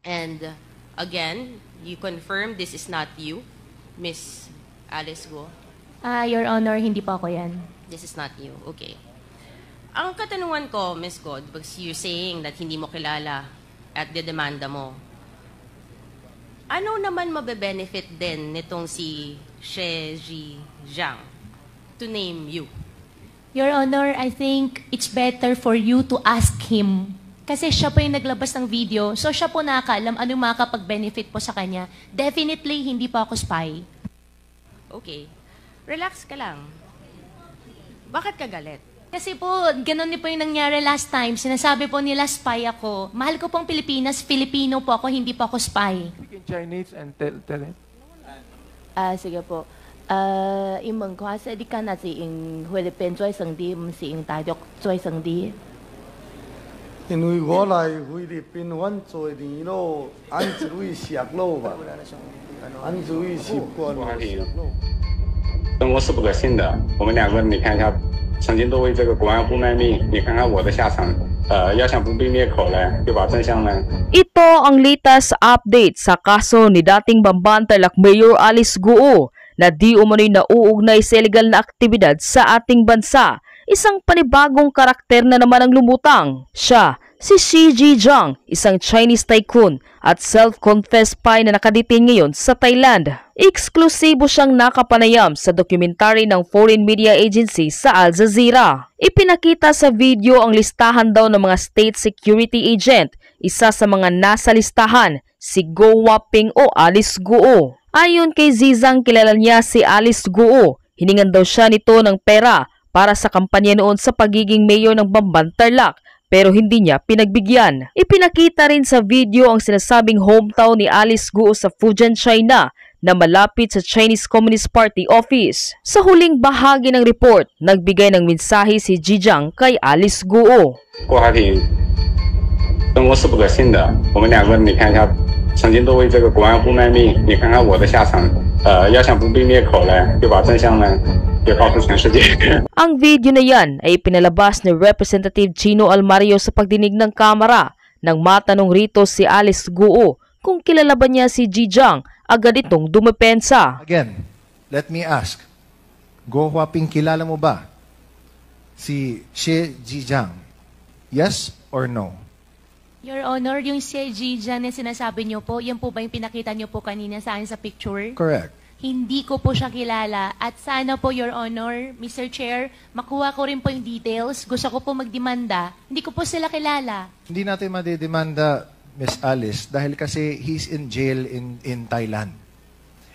And again, you confirm this is not you, Miss Alice Go? Your Honor, hindi po ako yan. This is not you. Okay. Ang katanungan ko, Miss God, because you're saying that hindi mo kilala at dedemanda mo, ano naman mabe-benefit din nitong si Xie Zhijiang to name you? Your Honor, I think it's better for you to ask him. Kasi siya po yung naglabas ng video, so siya po nakakaalam anong makakapag-benefit po sa kanya. Definitely, hindi po ako spy. Okay. Relax ka lang. Bakit ka galit? Kasi po, ganun din po yung nangyari last time. Sinasabi po nila spy ako. Mahal ko pong Pilipinas, Filipino po ako, hindi po ako spy. Speak in Chinese and tell it. Sige po. 英文嘅話，即係啲間啊是用菲律賓最成啲，唔是用大陸最成啲。因為我來菲律賓揾做年咯，按一位石路吧，按一位習慣石路。中国是不可信的，我们两个人你看一下，曾经都为这个国安部卖命，你看看我的下场。要想不必灭口呢，就把真相呢。Ito ang latest update sa kaso ni dating Bamban-Tarlac Mayor Alice Guo na di umano'y nauugnay sa illegal na aktibidad sa ating bansa. Isang panibagong karakter na naman ang lumutang. Siya, si Xie Zhijiang, isang Chinese tycoon at self-confessed spy na nakadetain ngayon sa Thailand. Eksklusibo siyang nakapanayam sa dokumentary ng foreign media agency sa Al Jazeera. Ipinakita sa video ang listahan daw ng mga state security agent. Isa sa mga nasa listahan, si Go Waping o Alice Guo. Ayon kay Zizang, kilala niya si Alice Guo. Hiningan daw siya nito ng pera para sa kampanya noon sa pagiging mayor ng Bamban-Tarlac, pero hindi niya pinagbigyan. Ipinakita rin sa video ang sinasabing hometown ni Alice Guo sa Fujian, China, na malapit sa Chinese Communist Party office. Sa huling bahagi ng report, nagbigay ng mensahe si Zhijiang kay Alice Guo. 郭海平，中国是不可信的，我们两个人你看一下，曾经都为这个国安部卖命，你看看我的下场。要想不必灭口呢，就把真相呢，就告诉全世界。Ang video na yan ay pinalabas ni Representative Chino Almario sa pagdinig ng kamera nang matanong rito si Alice Guo kung kilala ba niya si Zhijiang, agad itong dumepensa. Again, let me ask, Go Waping, kilala mo ba si Xie Zhijiang? Yes or no? Your Honor, yung Xie Zhijiang na sinasabi niyo po, yan po ba yung pinakita niyo po kanina sa akin sa picture? Correct. Hindi ko po siya kilala. At sana po, Your Honor, Mr. Chair, makuha ko rin po yung details. Gusto ko po magdemanda. Hindi ko po sila kilala. Hindi natin madidemanda, Miss Alice, dahil kasi he's in jail in Thailand.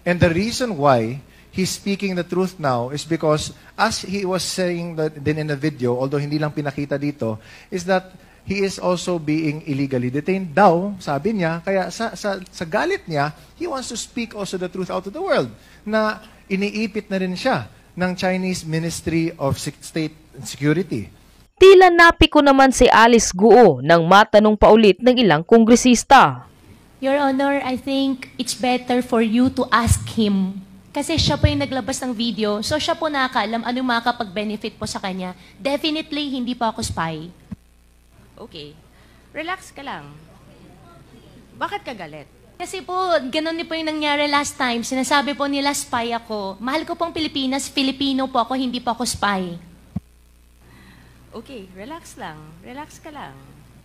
And the reason why he's speaking the truth now is because, as he was saying that din in the video, although hindi lang pinakita dito, is that he is also being illegally detained daw, sabi niya. Kaya sa galit niya, he wants to speak also the truth out to the world, na iniipit na rin siya ng Chinese Ministry of State Security. Tila napiko naman si Alice Guo nang matanong paulit ng ilang kongresista. Your Honor, I think it's better for you to ask him. Kasi siya po yung naglabas ng video, so siya po nakakaalam anong makakapag-benefit po sa kanya. Definitely, hindi po ako spy. Okay. Relax ka lang. Bakit ka galit? Kasi po, ganun din po yung nangyari last time. Sinasabi po nila spy ako. Mahal ko pong Pilipinas, Filipino po ako, hindi po ako spy. Okay, relax lang. Relax ka lang.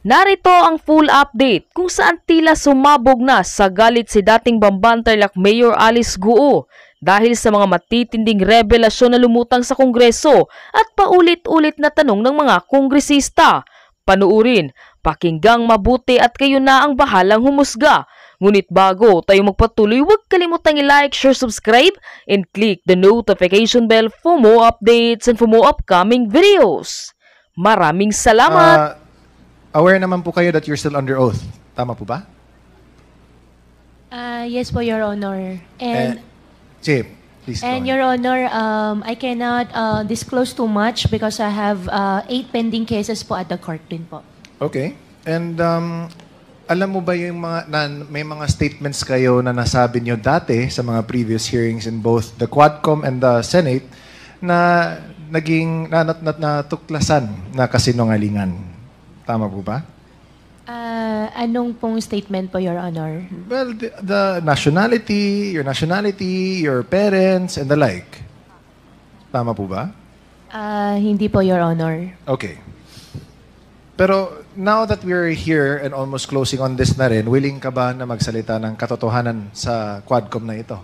Narito ang full update kung saan tila sumabog na sa galit si dating Bamban-Tarlac Mayor Alice Guo dahil sa mga matitinding revelasyon na lumutang sa Kongreso at paulit-ulit na tanong ng mga kongresista. Panuurin, pakinggang mabuti at kayo na ang bahalang humusga. Ngunit bago tayo magpatuloy, huwag kalimutang i-like, share, subscribe, and click the notification bell for more updates and for more upcoming videos. Maraming salamat! Aware naman po kayo that you're still under oath. Tama po ba? Yes po, Your Honor. And Chip, please go on. Your Honor, I cannot disclose too much because I have 8 pending cases po at the court din po. Okay. And alam mo ba yung may mga statements kayo na nasabi nyo dati sa mga previous hearings in both the Quadcom and the Senate na naging natuklasan na kasinungalingan? Tama po ba? Anong pong statement po, Your Honor? Well, the nationality, your parents, and the like. Tama po ba? Hindi po, Your Honor. Okay. Pero now that we're here and almost closing on this na rin, willing ka ba na magsalita ng katotohanan sa Quadcom na ito?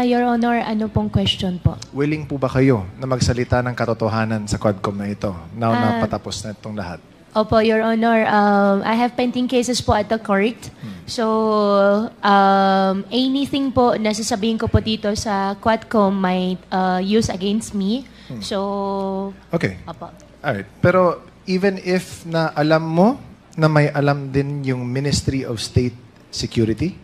Your Honor, ano pong question po? Willing po ba kayo na magsalita ng katotohanan sa Quadcom na ito? Now na patapos na itong lahat. Opo, Your Honor. I have pending cases po at the court. So, anything po na sasabihin ko po dito sa Quadcom might use against me. So, Okay. opo. Alright. Pero even if na alam mo na may alam din yung Ministry of State Security,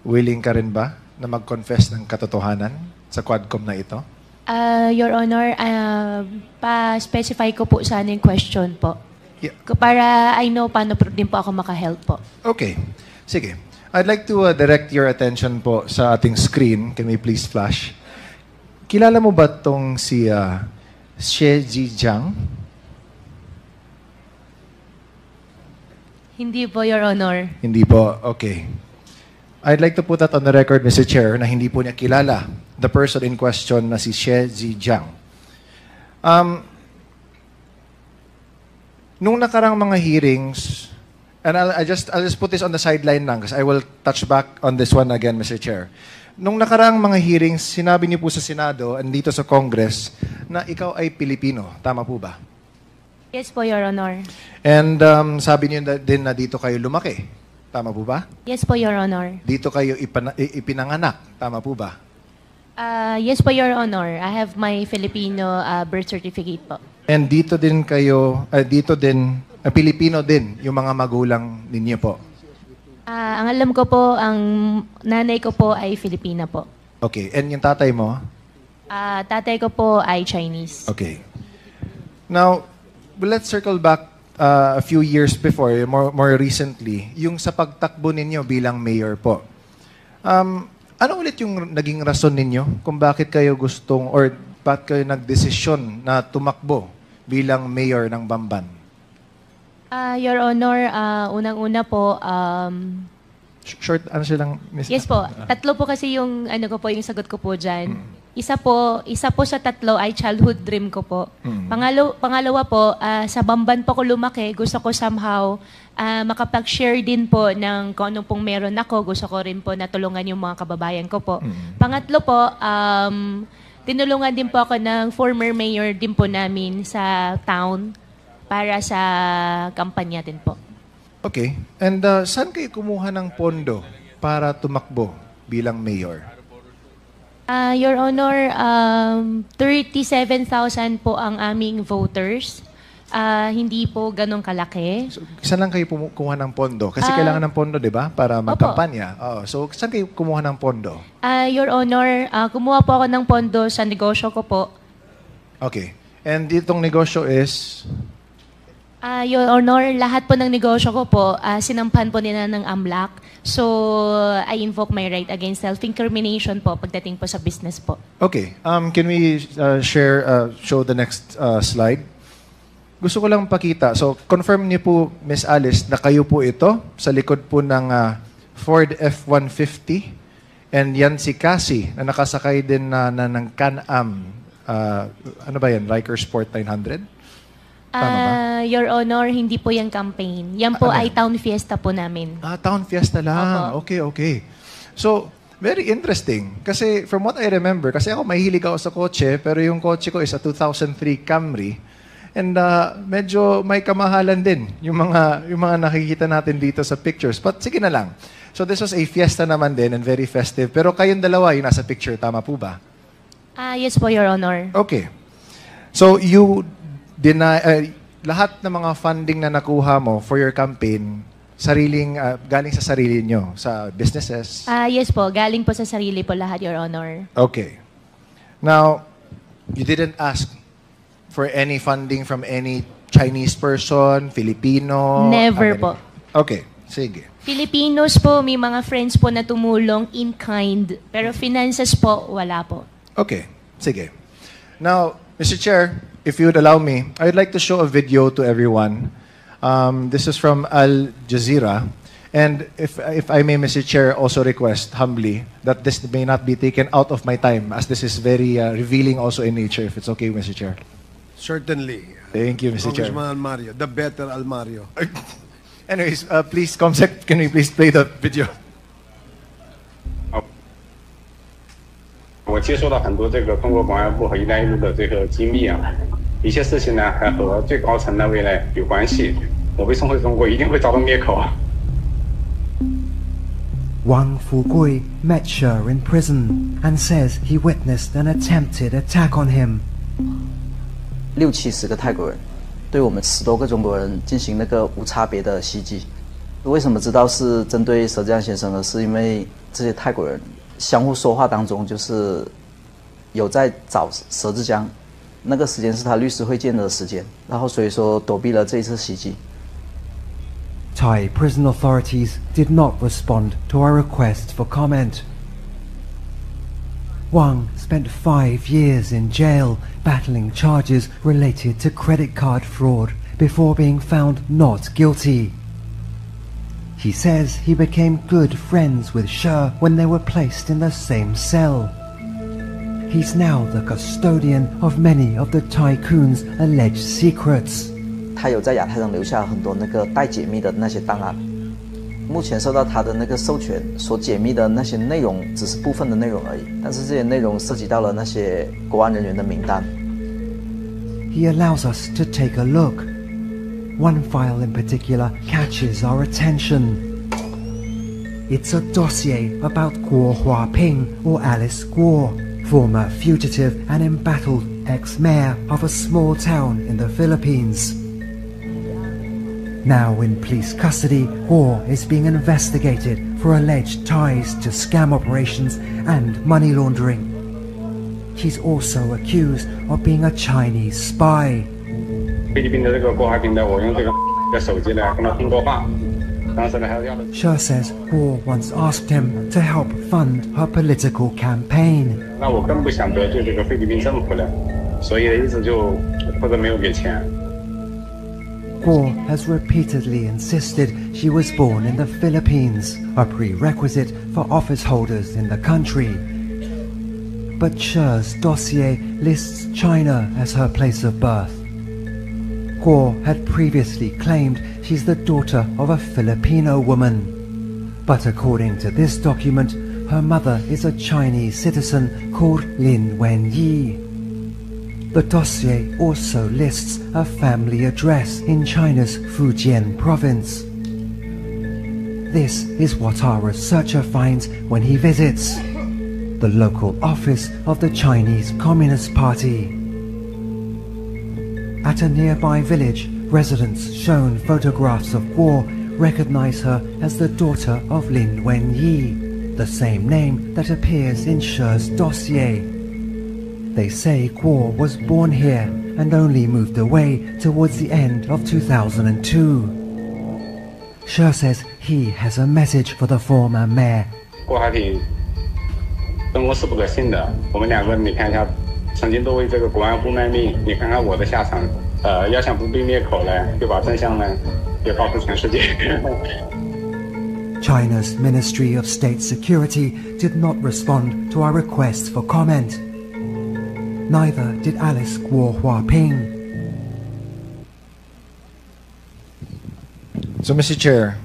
willing ka rin ba na mag-confess ng katotohanan sa Quadcom na ito? Your Honor, pa-specify ko po sana yung question po. Yeah. Para I know paano po din po ako makahelp po. Okay. Sige. I'd like to direct your attention po sa ating screen. Can we please flash? Kilala mo ba tong si Xie Zhijiang? Hindi po, Your Honor. Hindi po. Okay. I'd like to put that on the record, Mr. Chair, na hindi po niya kilala the person in question na si Xie Zhijiang. Nung nakarang mga hearings, and I'll just put this on the sideline lang because I will touch back on this one again, Mr. Chair. Nung nakarang mga hearings, sinabi niyo po sa Senado and dito sa Congress na ikaw ay Pilipino. Tama po ba? Yes po, Your Honor. And sabi niyo din na dito kayo lumaki. Tama po ba? Yes po, Your Honor. Dito kayo ipinanganak. Tama po ba? Yes po, Your Honor. I have my Filipino birth certificate po. And dito din kayo, Pilipino din yung mga magulang ninyo po. Ang alam ko po, ang nanay ko po ay Filipina po. Okay. And yung tatay mo? Tatay ko po ay Chinese. Okay. Now, let's circle back a few years before, more recently, yung sa pagtakbo ninyo bilang mayor po. Ano ulit yung naging rason ninyo kung bakit kayo gustong or bakit kayo nagdesisyon na tumakbo bilang mayor ng Bamban? Your Honor, unang-una po, Short, ano silang? yes po, tatlo po kasi yung, ko po, yung sagot ko po dyan. Isa po sa tatlo ay childhood dream ko po. Pangalawa po, sa Bamban po ko lumaki, gusto ko somehow makapag-share din po ng kung anong pong meron ako. Gusto ko rin po natulungan yung mga kababayan ko po. Pangatlo po, tinulungan din po ako ng former mayor din po namin sa town para sa kampanya din po. Okay. And saan kayo kumuha ng pondo para tumakbo bilang mayor? Your Honor, 37,000 po ang aming voters. Hindi po ganun kalaki. So, saan lang kayo kumuha ng pondo? Kasi kailangan ng pondo, di ba? Para magkampanya. So, saan kayo kumuha ng pondo? Your Honor, kumuha po ako ng pondo sa negosyo ko po. Okay. And itong negosyo is? Your Honor, lahat po ng negosyo ko po, sinampan po nila ng AMLAC. So, I invoke my right against self-incrimination po pagdating po sa business po. Okay. Can we show the next slide? Gusto ko lang pakita. So, confirm niyo po, Ms. Alice, na kayo po ito sa likod po ng Ford F-150. And yan si Cassie, na nakasakay din ng Can-Am. Ano ba yan? Riker Sport 900? Tama ba? Your Honor, hindi po yung campaign. Yan po ay town fiesta po namin. Town fiesta lang. Opo. Okay. So, very interesting. Kasi from what I remember, kasi ako mahilig ako sa kotse, pero yung kotse ko is a 2003 Camry. And medyo may kamahalan din yung mga nakikita natin dito sa pictures. But sige na lang. So this was a fiesta naman din and very festive. Pero kayong dalawa yung nasa picture, tama po ba? Yes po, Your Honor. Okay. So you deny lahat ng mga funding na nakuha mo for your campaign, galing sa sarili nyo, sa businesses? Yes po, galing po sa sarili po lahat, Your Honor. Okay. Now, you didn't ask for any funding from any Chinese person, Filipino? Never po. Okay, sige. Filipinos po, may mga friends po na tumulong in kind. Pero finances po, wala po. Okay, sige. Now, Mr. Chair, if you would allow me, I would like to show a video to everyone. This is from Al Jazeera. And if I may, Mr. Chair, also request humbly that this may not be taken out of my time, as this is very revealing also in nature, if it's okay, Mr. Chair. Certainly. Thank you, Mr. Chair. Congressman Almario, the better Almario. Anyways, please, Comsec, can we please play the video? 我接收到很多这个中国公安部和“一带一路”的这个机密啊，一些事情呢还和最高层的未来有关系。我被送回中国一定会遭到灭口啊！ Wang Fugui met Sher in prison and says he witnessed an attempted attack on him. 60-70个泰国人对我们10多个中国人进行那个无差别的袭击。为什么知道是针对佘志安先生呢？是因为这些泰国人相互说话当中就是有在找佘志江，那个时间是他律师会见的时间，然后所以说躲避了这一次袭击。 Thai prison authorities did not respond to our request for comment. Wang spent 5 years in jail battling charges related to credit card fraud before being found not guilty. He says he became good friends with Sher when they were placed in the same cell. He's now the custodian of many of the tycoon's alleged secrets. 他有在亚太上留下很多那个待解密的那些档案，目前受到他的那个授权所解密的那些内容只是部分的内容而已，但是这些内容涉及到了那些国安人员的名单。He allows us to take a look. One file in particular catches our attention. It's a dossier about Guo Huaping or Alice Guo, former fugitive and embattled ex-mayor of a small town in the Philippines. Now in police custody, Guo is being investigated for alleged ties to scam operations and money laundering. He's also accused of being a Chinese spy. 菲律宾的这个郭华平的，我用这个手机来跟他通过话，当时呢还要。 Sher says Guo once asked him to help fund her political campaign. 那我更不想得罪这个菲律宾政府了，所以一直就或者没有给钱。 Guo has repeatedly insisted she was born in the Philippines, a prerequisite for office holders in the country. But Sher's dossier lists China as her place of birth. Guo had previously claimed she's the daughter of a Filipino woman. But according to this document, her mother is a Chinese citizen called Lin Wenyi. The dossier also lists a family address in China's Fujian province. This is what our researcher finds when he visits the local office of the Chinese Communist Party. At a nearby village, residents shown photographs of Guo recognize her as the daughter of Lin Wenyi, the same name that appears in Sher's dossier. They say Guo was born here and only moved away towards the end of 2002. Sher says he has a message for the former mayor. 郭华平跟我是不可信的，我们两个你看一下，曾经都为这个国安部卖命，你看看我的下场，要想不被灭口呢，就把真相呢，也告诉全世界。China's Ministry of State Security did not respond to our request for comment. Neither did Alice Guo Huaping. So, Mr. Chair,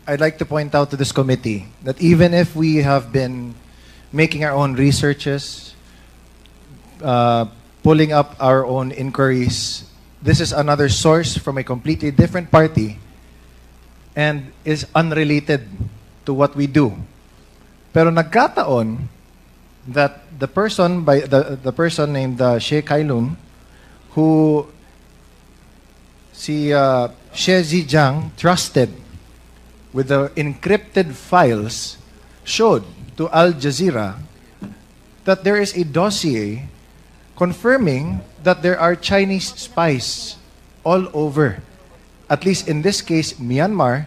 I'd like to point out to this committee that even if we have been making our own researches, pulling up our own inquiries, this is another source from a completely different party and is unrelated to what we do. Pero nagkataon that the person named Xie Kailun, who Xie Zijiang trusted with the encrypted files, showed to Al Jazeera that there is a dossier confirming that there are Chinese spies all over, at least in this case Myanmar,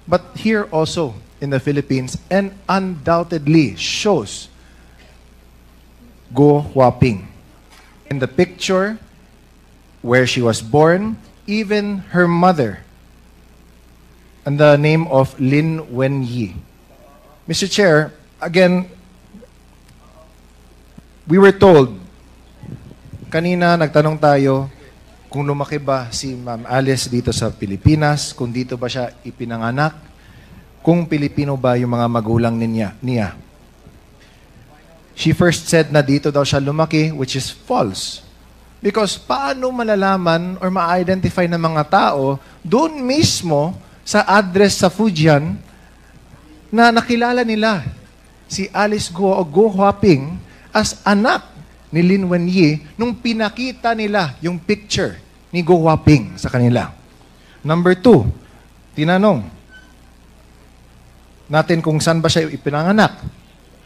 but here also in the Philippines, and undoubtedly shows Guo Huaping. In the picture where she was born, even her mother, and the name of Lin Wenyi. Mr. Chair, again, we were told, kanina nagtanong tayo kung lumaki ba si Ma'am Alice dito sa Pilipinas, kung dito ba siya ipinanganak, kung Pilipino ba yung mga magulang niya. She first said na dito daw siya lumaki, which is false. Because paano malalaman or ma-identify ng mga tao doon mismo sa address sa Fujian na nakilala nila si Alice Guo o Guo Huaping as anak ni Lin Wenyi nung pinakita nila yung picture ni Guo Huaping sa kanila. Number 2, tinanong natin kung saan ba siya ipinanganak.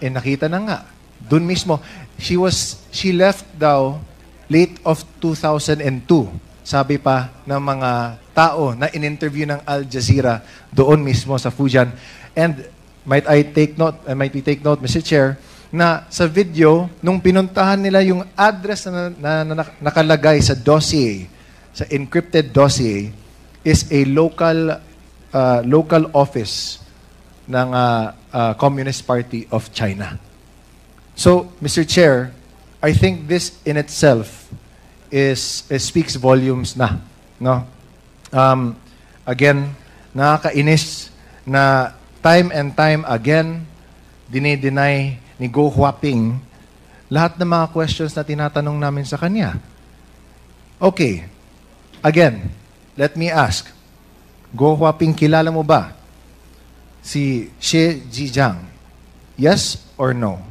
Nakita na nga. Doon mismo, she left daw late of 2002. Sabi pa ng mga tao na in-interview ng Al Jazeera doon mismo sa Fujian. And might we take note, Mr. Chair, na sa video, nung pinuntahan nila yung address na nakalagay sa dossier, sa encrypted dossier, is a local office ng Communist Party of China. So, Mr. Chair, I think this in itself speaks volumes na. No? Again, nakakainis na time and time again, dinideny ni Guo Huaping lahat ng mga questions na tinatanong namin sa kanya. Okay. Again, let me ask. Guo Huaping, kilala mo ba si Xie Zhijiang? Yes or no?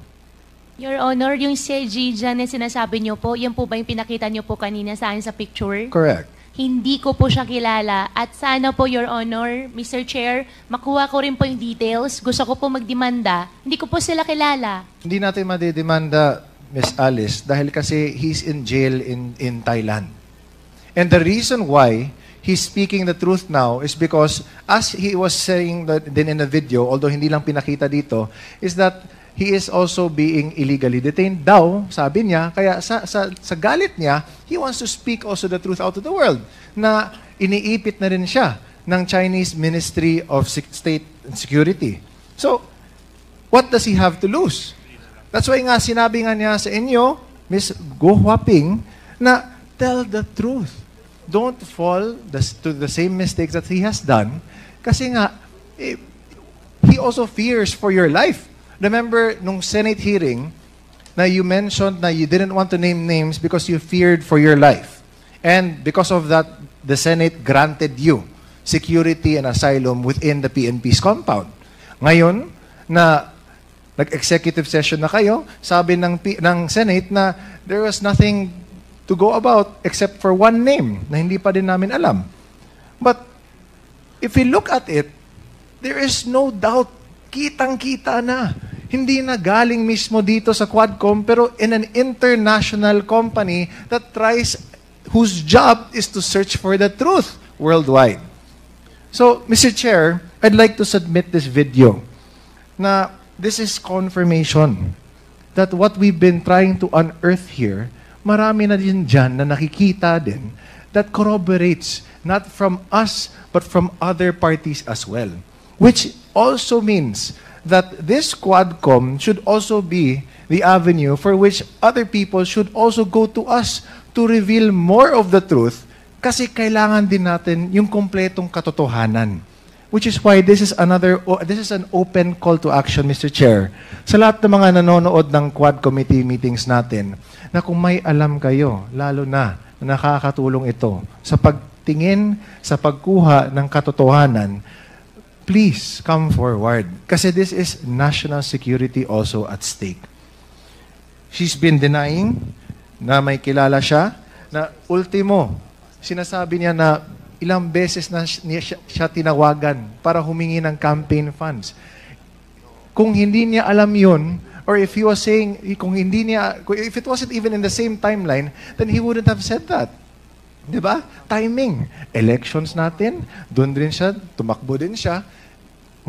Your Honor, yung Xie Zhijiang na sinasabi niyo po, yan po ba yung pinakita niyo po kanina sa akin sa picture? Correct. Hindi ko po siya kilala. At sana po, Your Honor, Mr. Chair, makuha ko rin po yung details. Gusto ko po magdemanda. Hindi ko po sila kilala. Hindi natin madidemanda, Miss Alice, dahil kasi he's in jail in Thailand. And the reason why he's speaking the truth now is because, as he was saying din in the video, although hindi lang pinakita dito, is that he is also being illegally detained daw, sabi niya. Kaya sa galit niya, he wants to speak also the truth out to the world na iniipit na rin siya ng Chinese Ministry of State and Security. So, what does he have to lose? That's why nga sinabi nga niya sa inyo, Ms. Guo Huaping, na tell the truth. Don't fall to the same mistakes that he has done. Kasi nga, he also fears for your life. Remember, nung Senate hearing, na you mentioned na you didn't want to name names because you feared for your life. And because of that, the Senate granted you security and asylum within the PNP's compound. Ngayon, na nag-executive session na kayo, sabi ng Senate na there was nothing to go about except for one name na hindi pa din namin alam. But if we look at it, there is no doubt, kitang-kita na. Hindi na galing mismo dito sa Quadcom, pero in an international company that whose job is to search for the truth worldwide. So, Mr. Chair, I'd like to submit this video na this is confirmation that what we've been trying to unearth here, marami na din dyan na nakikita din that corroborates not from us but from other parties as well. Which also means that this Quadcom should also be the avenue for which other people should also go to us to reveal more of the truth kasi kailangan din natin yung kompletong katotohanan. Which is why this is an open call to action, Mr. Chair, sa lahat ng mga nanonood ng Quad Committee meetings natin, na kung may alam kayo, lalo na nakakatulong ito sa pagtingin, sa pagkuha ng katotohanan, please come forward. Kasi this is national security also at stake. She's been denying na may kilala siya, na ultimo, sinasabi niya na ilang beses na siya tinawagan para humingi ng campaign funds. Kung hindi niya alam yun, or if he was saying, if it wasn't even in the same timeline, then he wouldn't have said that. Diba? Timing. Elections natin, doon din siya, tumakbo din siya,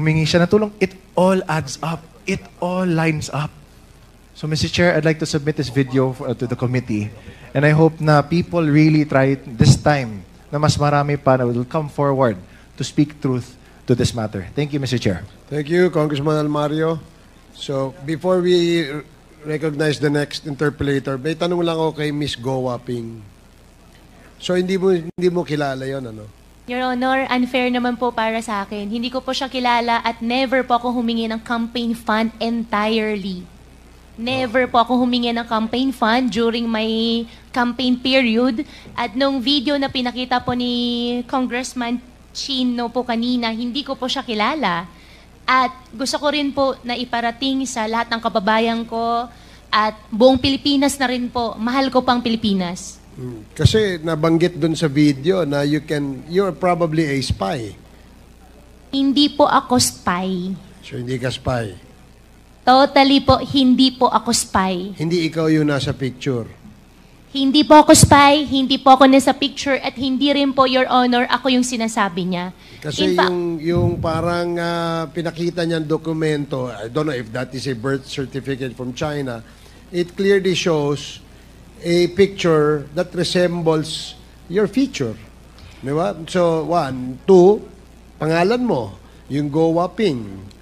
humingi siya ng tulong. It all adds up. It all lines up. So, Mr. Chair, I'd like to submit this video to the committee. And I hope na people really try this time na mas marami pa na will come forward to speak truth to this matter. Thank you, Mr. Chair. Thank you, Congressman Almario. So, before we recognize the next interpellator, may tanong lang ako kay Miss Go Waping. So, hindi mo kilala yon, ano? Your Honor, unfair naman po para sa akin. Hindi ko po siya kilala at never po ako humingi ng campaign fund entirely. Never po ako humingi ng campaign fund during my campaign period. At nung video na pinakita po ni Congressman Chino po kanina, hindi ko po siya kilala. At gusto ko rin po na iparating sa lahat ng kababayan ko at buong Pilipinas na rin po. Mahal ko pang Pilipinas. Kasi nabanggit dun sa video na you're probably a spy. Hindi po ako spy. So, hindi ka spy. Totally po, hindi po ako spy. Hindi ikaw yung nasa picture. Hindi po ako spy, hindi po ako nasa picture, at hindi rin po, Your Honor, ako yung sinasabi niya. Kasi yung parang pinakita niyang dokumento, I don't know if that is a birth certificate from China, it clearly shows a picture that resembles your feature. Di ba? So, 1, 2, pangalan mo, yung Go Waping.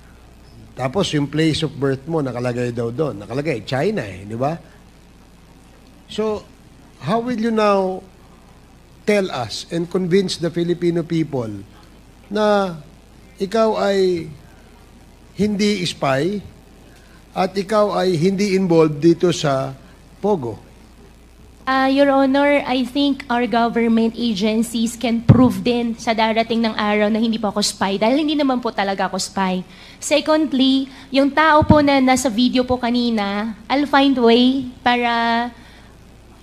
Tapos yung place of birth mo, nakalagay daw doon. Nakalagay, China di ba? So, how will you now tell us and convince the Filipino people na ikaw ay hindi spy at ikaw ay hindi involved dito sa Pogo? Your Honor, I think our government agencies can prove din sa darating ng araw na hindi po ako spy dahil hindi naman po talaga ako spy. Secondly, yung tao po na nasa video po kanina, I'll find way para,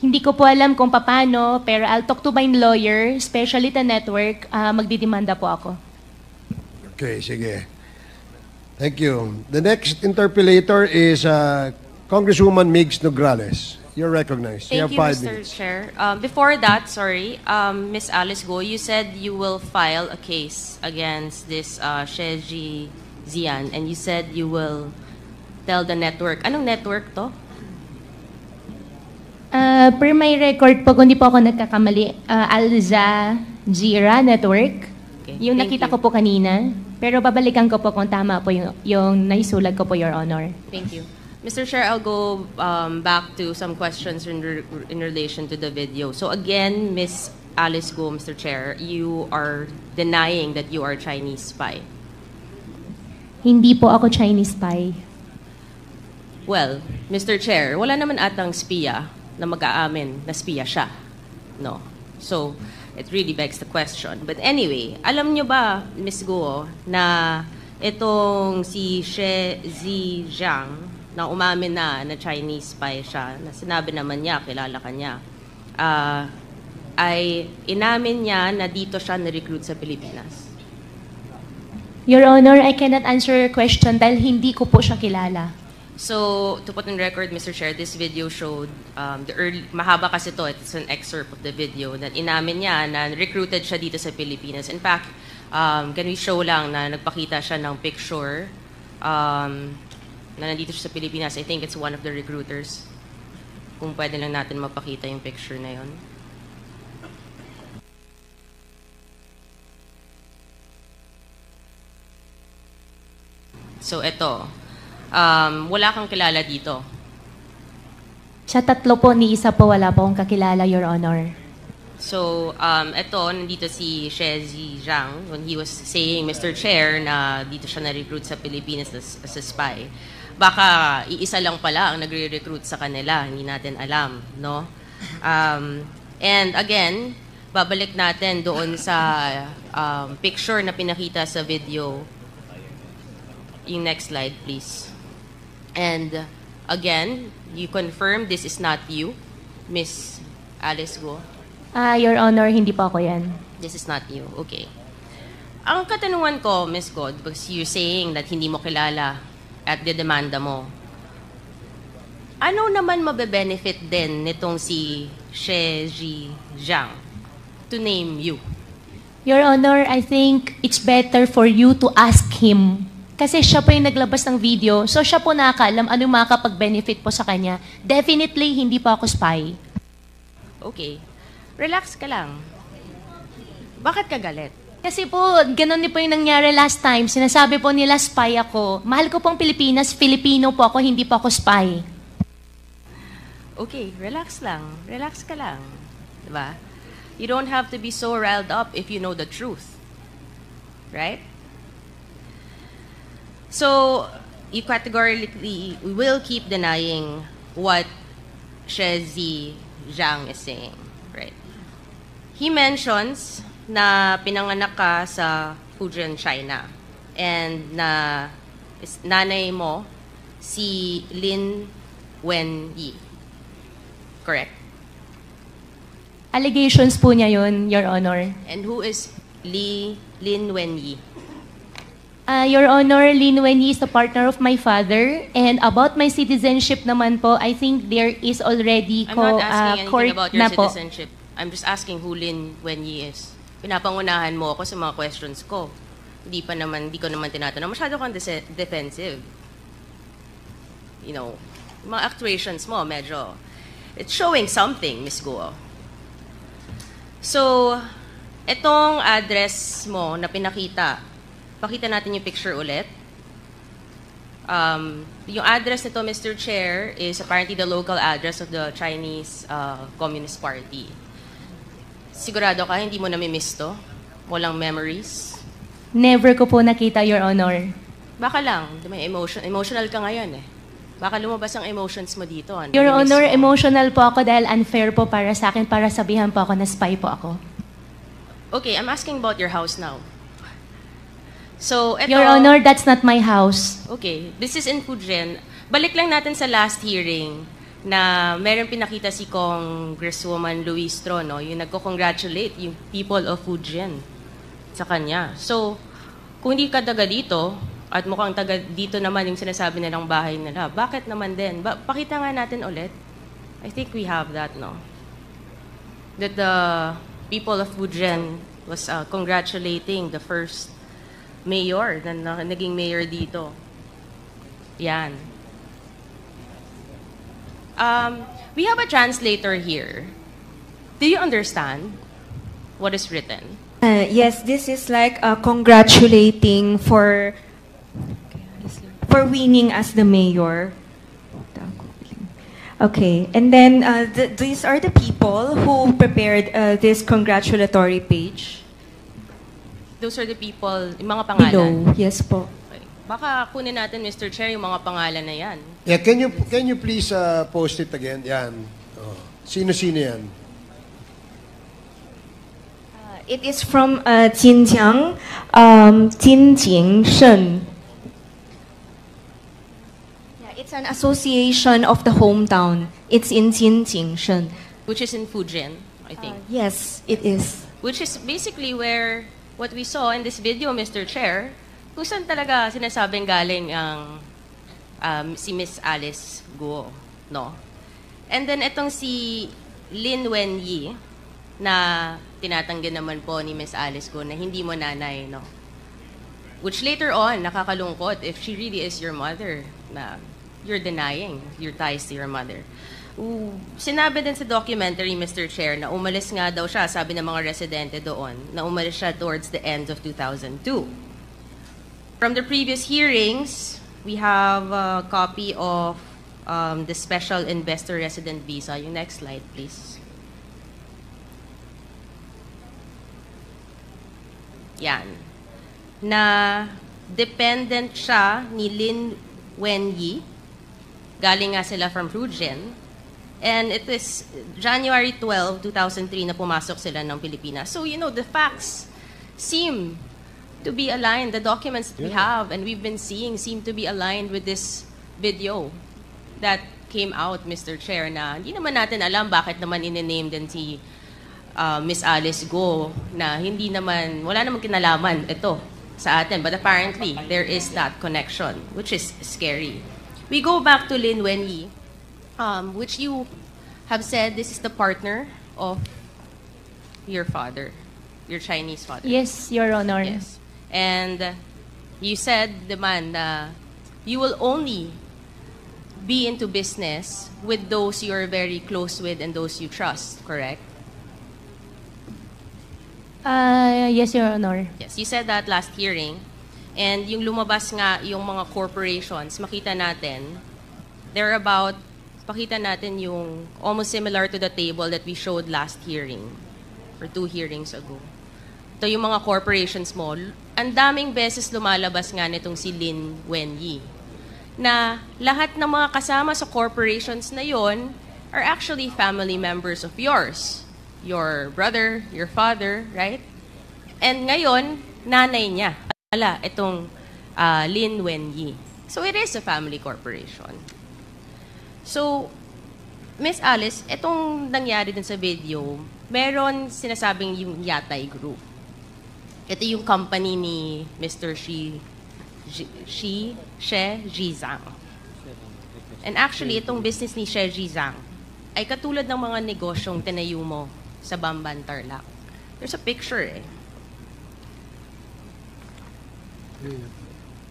hindi ko po alam kung paano, pero I'll talk to my lawyer, especially the network, magdidemanda po ako. Okay, sige. Thank you. The next interpellator is Congresswoman Migs Nograles. You're recognized. Thank you you, have 5 Mr. minutes. Chair. Before that, Ms. Alice Go, you said you will file a case against this Sheji Zian, and you said you will tell the network. Anong network to? Per my record po, kung di po ako nagkakamali, Al Jazeera Network. Okay, Yung thank nakita you. ko po kanina. Pero babalikan ko po kung tama po yung naisulat ko po, Your Honor. Thank you. Mr. Chair, I'll go back to some questions in relation to the video. So again, Ms. Alice Go, Mr. Chair, you are denying that you are Chinese spy. Hindi po ako Chinese spy. Well, Mr. Chair, wala naman atang spiya na mag-aamin na spiya siya. No. So, it really begs the question. But anyway, alam nyo ba, Ms. Go, na itong si She Ziyang, na umamin na Chinese spy siya, na sinabi naman niya, kilala ka niya, ay inamin niya na dito siya na-recruit sa Pilipinas. Your Honor, I cannot answer your question dahil hindi ko po siya kilala. So, to put in record, Mr. Chair, this video showed, mahaba kasi to, it's an excerpt of the video, that inamin niya na recruited siya dito sa Pilipinas. In fact, can we show lang na nagpakita siya ng picture, na nandito siya sa Pilipinas. I think it's one of the recruiters. Kung pwede lang natin mapakita yung picture na yon. So, eto. Wala kang kilala dito. Sa tatlo po, ni isa po wala po akong kakilala, Your Honor. So, eto, nandito si Shezi Zhang when he was saying, Mr. Chair, na dito siya na-recruit sa Pilipinas as a spy. Baka iisa lang pala ang nagre-recruit sa kanila, hindi natin alam, no? And again, babalik natin doon sa picture na pinakita sa video. Yung next slide, please. And again, you confirm this is not you, Miss Alice Go? Your Honor, hindi po ako yan. This is not you. Okay. Ang katanungan ko, Ms. God, because you're saying that hindi mo kilala at dedemanda mo, ano naman mabe-benefit din nitong si Sheji Zhang to name you? Your Honor, I think it's better for you to ask him. Kasi siya po yung naglabas ng video. So siya po nakakaalam ano yung makakapag-benefit po sa kanya. Definitely, hindi po ako spy. Okay. Relax ka lang. Bakit ka galit? Kasi po, ganun din po yung nangyari last time. Sinasabi po nila spy ako. Mahal ko pong Pilipinas, Filipino po ako, hindi po ako spy. Okay, relax lang. Relax ka lang. Diba? You don't have to be so riled up if you know the truth. Right? So, you categorically will keep denying what Shezi Zhang is saying. Right? He mentions na pinanganak ka sa Fujian, China. And na nanay mo si Lin Wenyi. Correct? Allegations po niya yun, Your Honor. And who is Lin Wenyi? Your Honor, Lin Wenyi is the partner of my father. And about my citizenship naman po, I think there is already I'm not asking court anything about your na po. citizenship. I'm just asking who Lin Wenyi is. Pinapangunahan mo ako sa mga questions ko. Hindi ko naman tinatanong. Masyado kang defensive. You know, mga actuations mo, medyo, it's showing something, Ms. Guo. So, itong address mo na pinakita, pakita natin yung picture ulit. Yung address nito, Mr. Chair, is apparently the local address of the Chinese Communist Party. Sigurado ka, hindi mo namimiss to? Walang memories? Never ko po nakita, Your Honor. Baka lang, may emotional ka ngayon eh. Baka lumabas ang emotions mo dito. Your Honor, emotional po ako dahil unfair po para sa akin, para sabihan po ako na spy po ako. Okay, I'm asking about your house now. So, eto, Your Honor, that's not my house. Okay, this is in Fujian. Balik lang natin sa last hearing na meron pinakita si Congresswoman Luistro, no? Yung nagko-congratulate yung people of Fujian sa kanya. So, kung hindi ka taga dito, at mukhang taga dito naman yung sinasabi nilang bahay nila, bakit naman din? Pakita nga natin ulit. I think we have that, no? That the people of Fujian was congratulating the first mayor na naging mayor dito. Yan. We have a translator here. Do you understand what is written? Yes, this is like congratulating for winning as the mayor. Okay, and then these are the people who prepared this congratulatory page. Those are the people, yung mga pangalan. Below, yes po. Okay. Baka kunin natin, Mr. Chair, yung mga pangalan na yan. Yeah, can you please post it again? Yan. Oh. Sino-sino yan? It is from Jinjiang, Jinjing Shen. Yeah, it's an association of the hometown. It's in Jinjing Shen. Which is in Fujian, I think. Yes, it is. Which is basically where what we saw in this video, Mr. Chair, kung saan talaga sinasabing galing ang si Miss Alice Guo, no? And then itong si Lin Wenyi, na tinatanggi naman po ni Miss Alice Guo na hindi mo nanay, no? Which later on, nakakalungkot if she really is your mother, na you're denying your ties to your mother. Sinabi din sa documentary, Mr. Chair, na umalis nga daw siya, sabi ng mga residente doon, na umalis siya towards the end of 2002. From the previous hearings, we have a copy of the Special Investor Resident Visa. Yung next slide, please. Yan. Na dependent siya ni Lin Wenyi. Galing nga sila from Fujian. And it is January 12, 2003 na pumasok sila ng Pilipinas. So, you know, the facts seem to be aligned. The documents that we have and we've been seeing seem to be aligned with this video that came out, Mr. Chair, na hindi naman natin alam bakit naman in-name din si Miss Alice Guo na hindi naman, wala namang kinalaman ito sa atin. But apparently, there is that connection, which is scary. We go back to Lin Wenyi, which you have said this is the partner of your father, your Chinese father. Yes, Your Honor. Yes. And you said, naman, na you will only be into business with those you're very close with and those you trust, correct? Yes, Your Honor. Yes, you said that last hearing. And yung lumabas nga yung mga corporations, makita natin, they're about, pakita natin yung almost similar to the table that we showed last hearing, or 2 hearings ago. Ito yung mga corporations mo. Ang daming beses lumalabas nga nitong si Lin Wenyi, na lahat ng mga kasama sa corporations na yon are actually family members of yours. Your brother, your father, right? And ngayon, nanay niya. Itong Lin Wenyi. So it is a family corporation. So, Miss Alice, itong nangyari dun sa video, meron sinasabing yung Yatay Group. Ito yung company ni Mr. She Zhizang. And actually, itong business ni She Zhizang ay katulad ng mga negosyong tinayo mo sa Bamban, Tarlac. There's a picture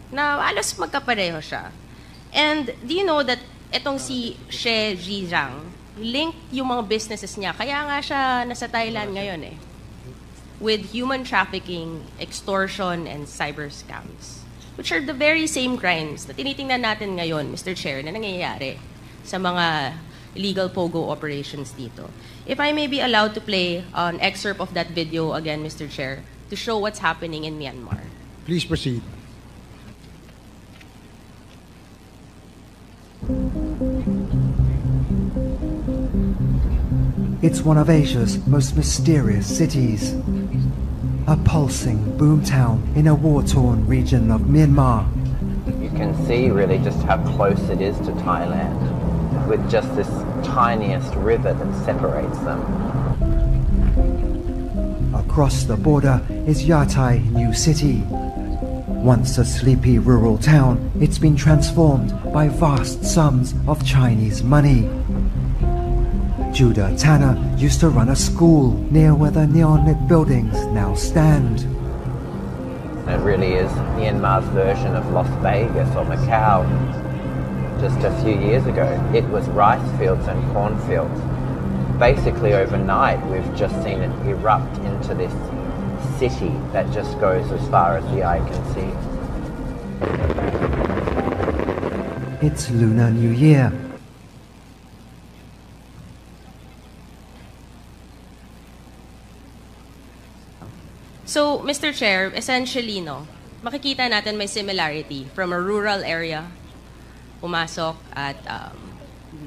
na alos magkapareho siya. And do you know that itong si She Zhizang, link yung mga businesses niya, kaya nga siya nasa Thailand ngayon with human trafficking, extortion, and cyber scams, which are the very same crimes na tinitingnan natin ngayon, Mr. Chair, na nangyayari sa mga illegal POGO operations dito. If I may be allowed to play an excerpt of that video again, Mr. Chair, to show what's happening in Myanmar. Please proceed. It's one of Asia's most mysterious cities. A pulsing boomtown in a war-torn region of Myanmar. You can see really just how close it is to Thailand, with just this tiniest river that separates them. Across the border is Yatai New City. Once a sleepy rural town, it's been transformed by vast sums of Chinese money. Judah Tanner used to run a school near where the neon-lit buildings now stand. It really is Myanmar's version of Las Vegas or Macau. Just a few years ago, it was rice fields and cornfields. Basically overnight, we've just seen it erupt into this city that just goes as far as the eye can see. It's Lunar New Year. So, Mr. Chair, essentially, makikita natin may similarity from a rural area, pumasok at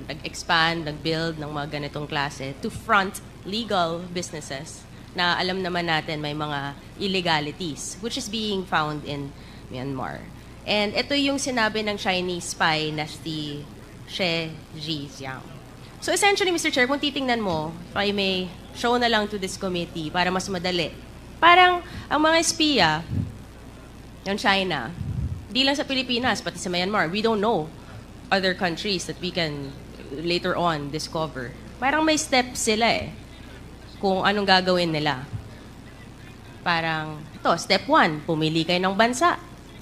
nag-expand, nag-build ng mga ganitong klase to front legal businesses na alam naman natin may mga illegalities which is being found in Myanmar. And ito yung sinabi ng Chinese spy na si She Zhizang. So essentially, Mr. Chair, kung titingnan mo, if I may show na lang to this committee para mas madali. Parang ang mga espiya ng China, di lang sa Pilipinas, pati sa Myanmar, we don't know other countries that we can later on discover. Parang may steps sila kung anong gagawin nila. Parang, step 1, pumili kayo ng bansa.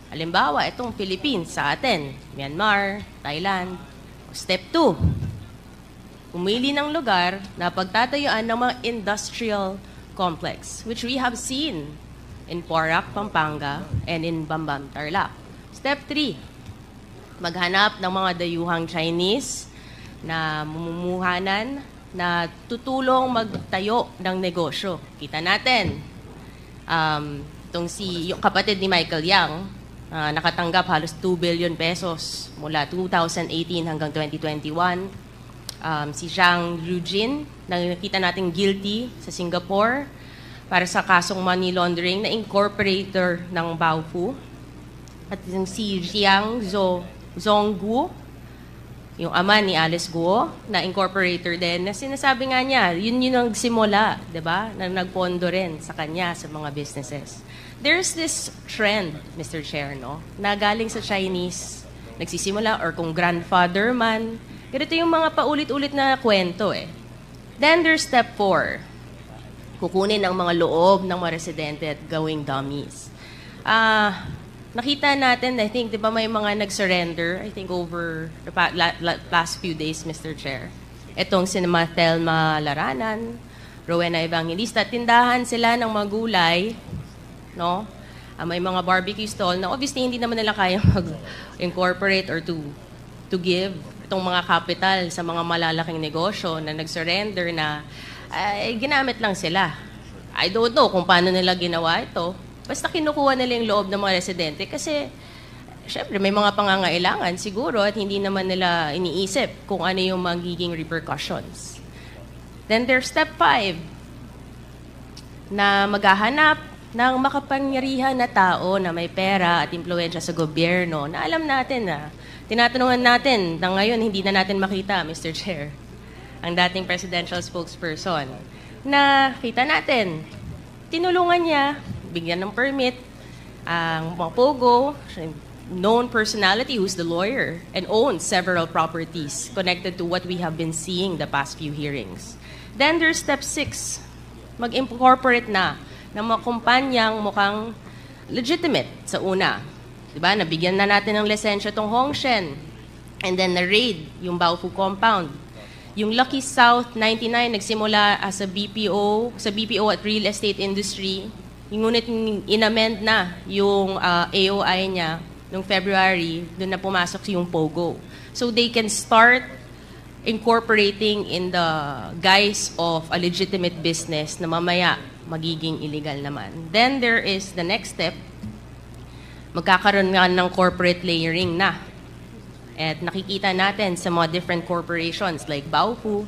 Halimbawa, itong Philippines sa atin, Myanmar, Thailand. Step 2, pumili ng lugar na pagtatayuan ng mga industrial complex, which we have seen in Porac, Pampanga, and in Bamban, Tarlac. Step 3, maghanap ng mga dayuhang Chinese na mumumuhanan na tutulong magtayo ng negosyo. Kita natin, yung kapatid ni Michael Yang, nakatanggap halos 2 billion pesos mula 2018 hanggang 2021. Si Zhang Yujin, nakita natin guilty sa Singapore para sa kasong money laundering na incorporator ng Baofu. At si Jiang Zhongguo, yung ama ni Alice Guo, na incorporator din, na sinasabi nga niya, yun yung nagsimula, diba? Na nagpondo rin sa kanya sa mga businesses. There's this trend, Mr. Chair, na galing sa Chinese, nagsisimula, or kung grandfather man, ganito yung mga paulit-ulit na kwento Then there's step 4, kukunin ang mga loob ng mga residente at gawing dummies. nakita natin, I think, di ba may mga nag-surrender, I think over the past few days, Mr. Chair. Itong si Thelma Laranan, Rowena Evangelista, tindahan sila ng mga gulay, no? May mga barbecue stall na obviously hindi naman nila kaya mag-incorporate or to give itong mga capital sa mga malalaking negosyo na nag-surrender na ginamit lang sila. I don't know kung paano nila ginawa ito. Basta kinukuha nila yung loob ng mga residente kasi syempre may mga pangangailangan siguro at hindi naman nila iniisip kung ano yung magiging repercussions. Then there's step 5 na maghahanap ng makapangyarihan na tao na may pera at impluwensya sa gobyerno na alam natin na tinatanungan natin na ngayon hindi na natin makita, Mr. Chair, ang dating presidential spokesperson na kita natin. Tinulungan niya, bigyan ng permit, ang mga pogo, known personality who's the lawyer and owns several properties connected to what we have been seeing the past few hearings. Then there's step 6, mag-incorporate na ng mga kumpanyang mukhang legitimate sa una. Diba? Nabigyan na natin ng lisensya itong Hongshen. And then na-raid yung Baofu compound. Yung Lucky South 99 nagsimula as a BPO, sa BPO at real estate industry. Ngunit inamend na yung AOI niya noong February, doon na pumasok yung POGO. So they can start incorporating in the guise of a legitimate business na mamaya magiging illegal naman. Then there is the next step, magkakaroon nga ng corporate layering na. At nakikita natin sa mga different corporations like Baofu,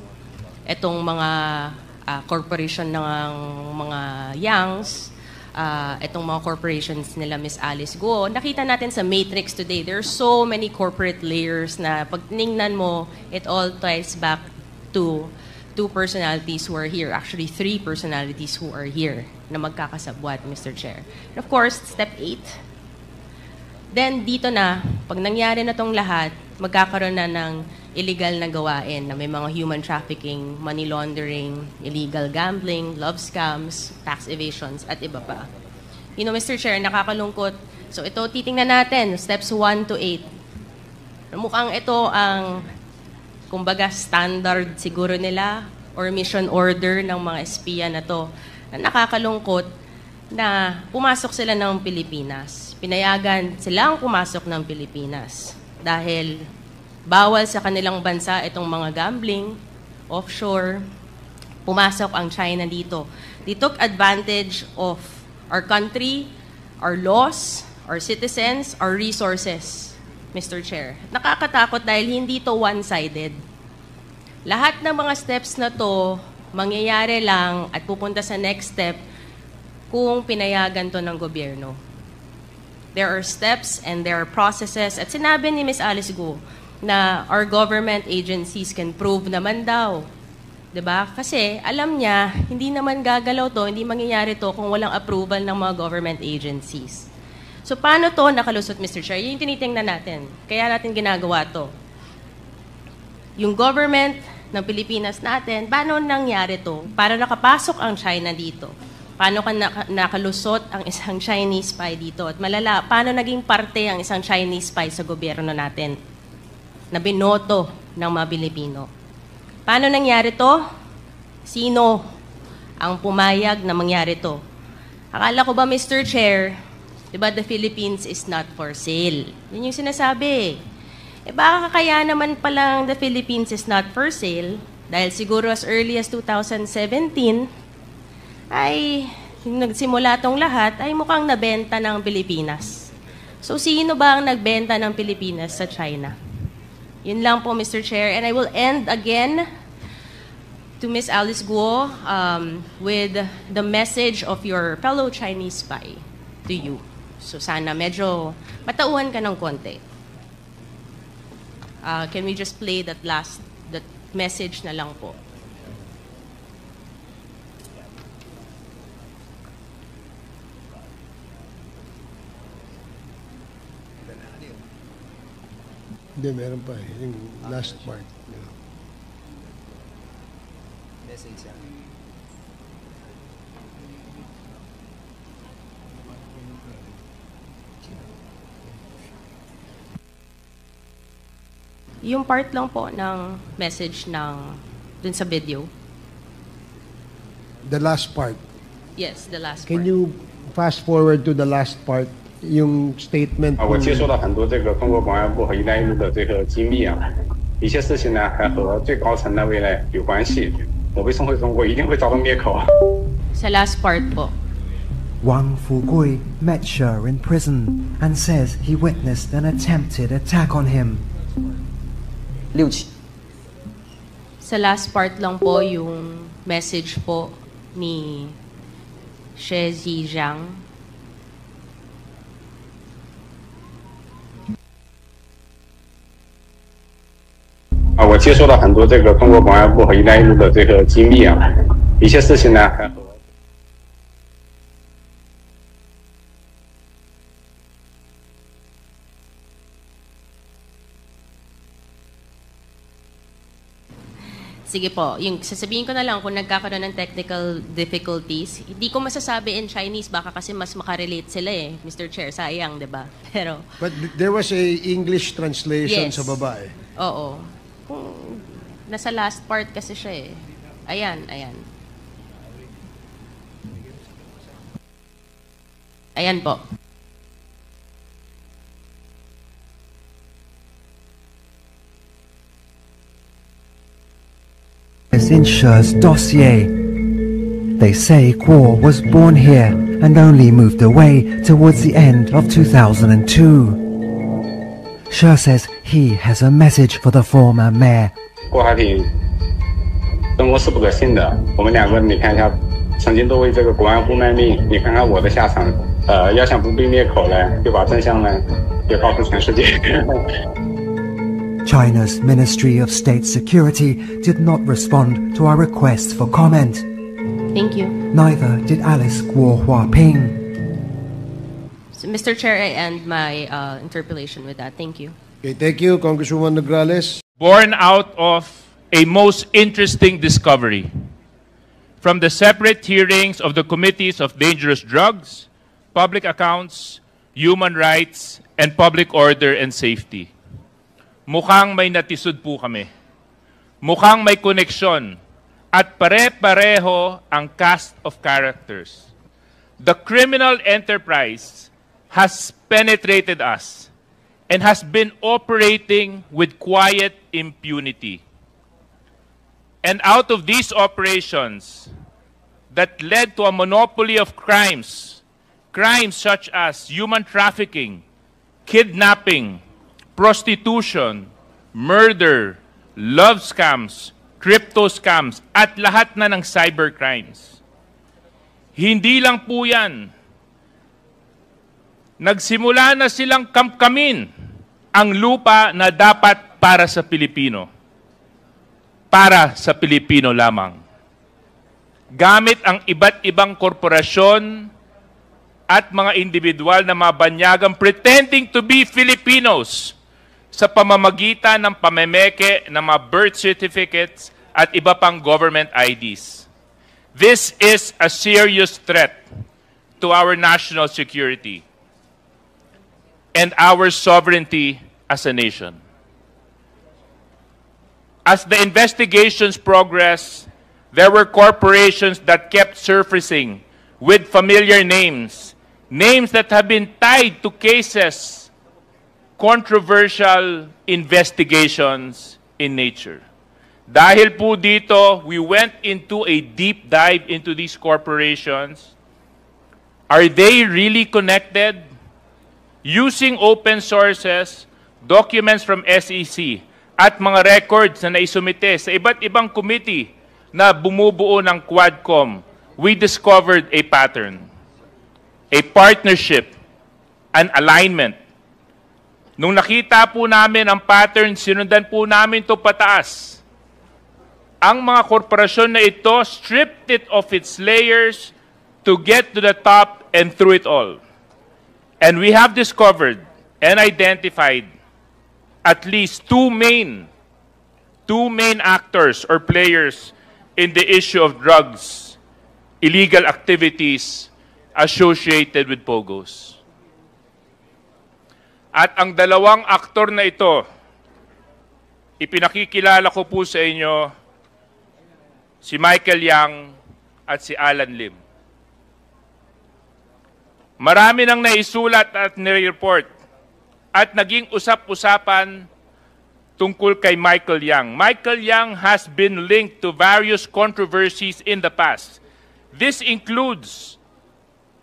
itong mga corporation ng mga Yangs, itong mga corporations nila Miss Alice Guo. Nakita natin sa Matrix today, there are so many corporate layers na pag tinignan mo, it all ties back to 2 personalities who are here. Actually, 3 personalities who are here na magkakasabwat, Mr. Chair. And of course, step 8. Then, dito na, pag nangyari na tong lahat, magkakaroon na ng illegal na gawain na may mga human trafficking, money laundering, illegal gambling, love scams, tax evasions, at iba pa. You know, Mr. Chair, nakakalungkot. So, ito, titingnan natin, steps 1 to 8. Mukhang ito ang kumbaga standard siguro nila or mission order ng mga espiya na to na nakakalungkot na pumasok sila ng Pilipinas. Pinayagan silang pumasok ng Pilipinas dahil bawal sa kanilang bansa itong mga gambling, offshore. Pumasok ang China dito. They took advantage of our country, our laws, our citizens, our resources. Mr. Chair. Nakakatakot dahil hindi to one-sided. Lahat ng mga steps na to, mangyayari lang at pupunta sa next step kung pinayagan to ng gobyerno. There are steps and there are processes. At sinabi ni Ms. Alice Guo na our government agencies can prove naman daw. Diba? Kasi alam niya, hindi naman gagalaw to, hindi mangyayari to kung walang approval ng mga government agencies. So, paano to nakalusot, Mr. Chair? Yung tinitingnan natin. Kaya natin ginagawa to. Yung government ng Pilipinas natin, paano nangyari to? Paano nakapasok ang China dito? Paano nakalusot ang isang Chinese spy dito? At malala, paano naging parte ang isang Chinese spy sa gobyerno natin na binoto ng mga Pilipino? Paano nangyari to? Sino ang pumayag na mangyari to? Akala ko ba, Mr. Chair, diba, the Philippines is not for sale. Yun yung sinasabi. Baka kaya naman palang the Philippines is not for sale dahil siguro as early as 2017 ay nagsimula tong lahat ay mukhang nabenta ng Pilipinas. So, sino ba ang nagbenta ng Pilipinas sa China? Yun lang po, Mr. Chair. And I will end again to Ms. Alice Guo with the message of your fellow Chinese spy to you. So sana medyo matauhan ka ng konti. Can we just play that message na lang po? Hindi, meron pa eh. Yung last part. Message yan. Yung part lang po ng message ng dun sa video. The last part. Yes, the last Can part. you fast forward to the last part? Yung statement. 我接收到很多这个中国公安部和“一带一路”的这个机密啊，一些事情呢还和最高层那位呢有关系。我被送回中国一定会遭到灭口。 Sa last part po. Wang Fugui met She in prison and says he witnessed an attempted attack on him. 6起。 Sa last part lang po yung message po ni She Zhijiang. 我接收到很多这个中国公安部和“一带一路”的这个机密啊，一些事情呢还和。 Sige po, yung sasabihin ko na lang kung nagkakaroon ng technical difficulties, hindi ko masasabi in Chinese, baka kasi mas makarelate sila eh, Mr. Chair, sayang, di ba? Pero... But there was a English translation Yes. sa baba eh. Oo. Kung nasa last part kasi siya eh. Ayan, ayan. Ayan po. In She's dossier. They say Guo was born here and only moved away towards the end of 2002. She says he has a message for the former mayor. 郭海挺生活是不可信的，我们两个你看一下，曾经都为这个国安部卖命，你看看我的下场。要想不被灭口呢，就把真相呢，也告诉全世界。China's Ministry of State Security did not respond to our requests for comment. Thank you. Neither did Alice Guo Huaping. So, Mr. Chair, I end my interpellation with that. Thank you. Okay, thank you, Congresswoman Nograles. Born out of a most interesting discovery from the separate hearings of the Committees of Dangerous Drugs, Public Accounts, Human Rights, and Public Order and Safety. Mukhang may natisod po kami. Mukhang may koneksyon at pare-pareho ang cast of characters. The criminal enterprise has penetrated us and has been operating with quiet impunity. And out of these operations that led to a monopoly of crimes, crimes such as human trafficking, kidnapping, prostitution, murder, love scams, crypto scams, at lahat na ng cybercrimes. Hindi lang po yan. Nagsimula na silang kamkamin ang lupa na dapat para sa Pilipino. Para sa Pilipino lamang. Gamit ang iba't ibang korporasyon at mga individual na mabanyagang pretending to be Filipinos sa pamamagitan ng pamemeke ng mga birth certificates at iba pang government IDs. This is a serious threat to our national security and our sovereignty as a nation. As the investigations progress, there were corporations that kept surfacing with familiar names, names that have been tied to cases, controversial investigations in nature. Dahil po dito, we went into a deep dive into these corporations. Are they really connected? Using open sources, documents from SEC, at mga records na naisumite sa iba't ibang committee na bumubuo ng Quadcom, we discovered a pattern, a partnership, an alignment. Nung nakita po namin ang pattern, sinundan po namin ito pataas. Ang mga korporasyon na ito stripped it of its layers to get to the top and through it all. And we have discovered and identified at least two main actors or players in the issue of drugs, illegal activities associated with POGOs. At ang dalawang aktor na ito ipinakikilala ko po sa inyo si Michael Yang at si Alan Lim. Marami nang naisulat at nire-report at naging usap-usapan tungkol kay Michael Yang. Michael Yang has been linked to various controversies in the past. This includes,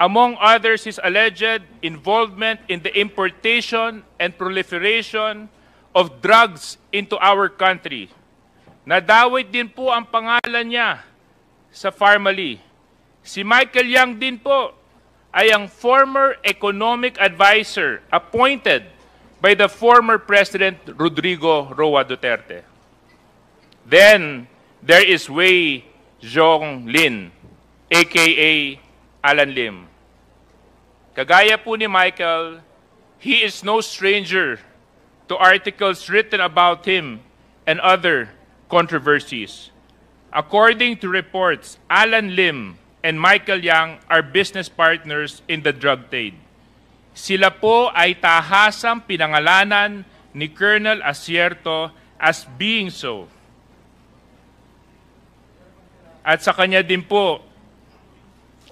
among others, his alleged involvement in the importation and proliferation of drugs into our country. Nadawit din po ang pangalan niya sa Pharmally. Si Michael Yang din po ay ang former economic advisor appointed by the former President Rodrigo Roa Duterte. Then, there is Wei Zhonglin, aka Alan Lim. Kagaya po ni Michael, he is no stranger to articles written about him and other controversies. According to reports, Alan Lim and Michael Yang are business partners in the drug trade. Sila po ay tahasang pinangalanan ni Colonel Asierto as being so. At sa kanya din po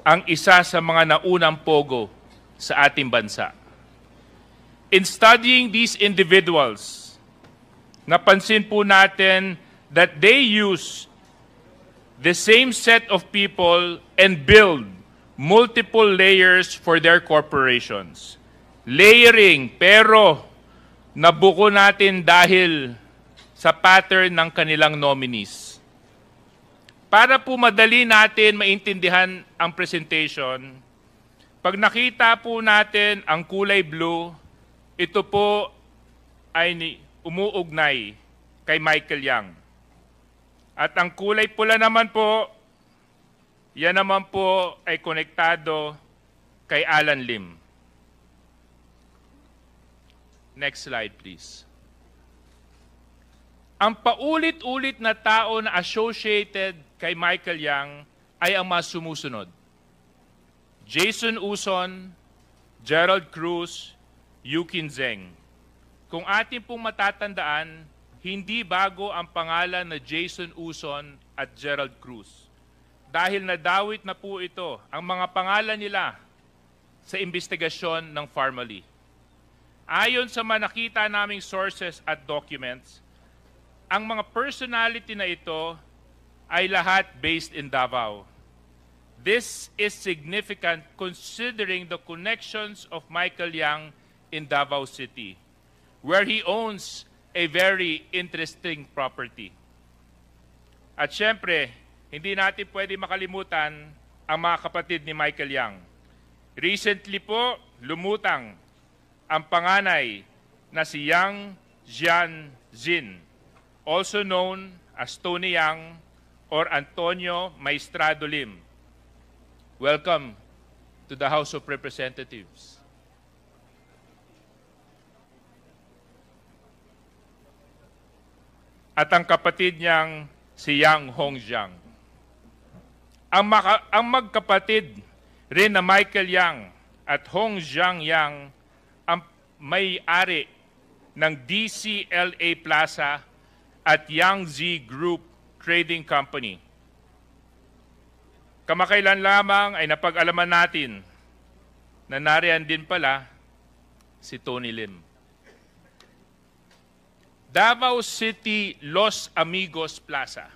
ang isa sa mga naunang pogo sa ating bansa. In studying these individuals, napansin po natin that they use the same set of people and build multiple layers for their corporations. Layering, pero nabuko natin dahil sa pattern ng kanilang nominees. Para po madali natin maintindihan ang presentation, pag nakita po natin ang kulay blue, ito po ay umuugnay kay Michael Yang. At ang kulay pula naman po, yan naman po ay konektado kay Alan Lim. Next slide, please. Ang paulit-ulit na tao na associated kay Michael Yang ay ang mga sumusunod. Jason Uson, Gerald Cruz, Yukin Zeng. Kung atin pong matatandaan, hindi bago ang pangalan na Jason Uson at Gerald Cruz. Dahil nadawit na po ito, ang mga pangalan nila sa investigasyon ng Pharmally. Ayon sa mga nakita naming sources at documents, ang mga personality na ito ay lahat based in Davao. This is significant considering the connections of Michael Yang in Davao City, where he owns a very interesting property. At syempre, hindi natin pwede makalimutan ang mga kapatid ni Michael Yang. Recently po, lumutang ang panganay na si Yang Jianjin, also known as Tony Yang or Antonio Maestrado Lim. Welcome to the House of Representatives. At ang kapatid niyang si Yang Hongjiang. Ang magkapatid rin na Michael Yang at Hongjiang Yang ang may-ari ng DCLA Plaza at Yangzi Group Trading Company. Kamakailan lamang ay napag-alaman natin na nariyan din pala si Tony Lim. Davao City Los Amigos Plaza,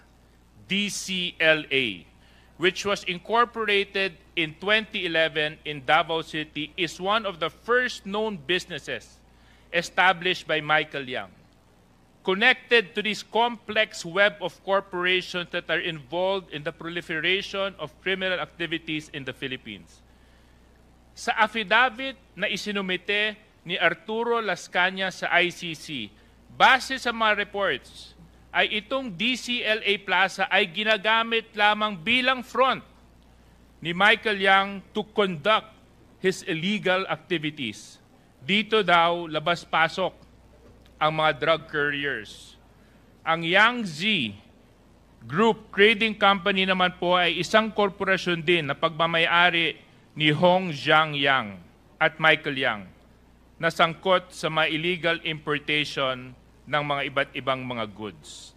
DCLA, which was incorporated in 2011 in Davao City, is one of the first known businesses established by Michael Yang. Connected to this complex web of corporations that are involved in the proliferation of criminal activities in the Philippines. Sa affidavit na isinumite ni Arturo Las Cañas sa ICC, base sa mga reports, ay itong DCLA Plaza ay ginagamit lamang bilang front ni Michael Yang to conduct his illegal activities. Dito daw labas-pasok ang mga drug couriers. Ang Yangzi Group Trading Company naman po ay isang korporasyon din na pagmamayari ni Hongjiang Yang at Michael Yang na sangkot sa mga illegal importation ng mga iba't ibang mga goods.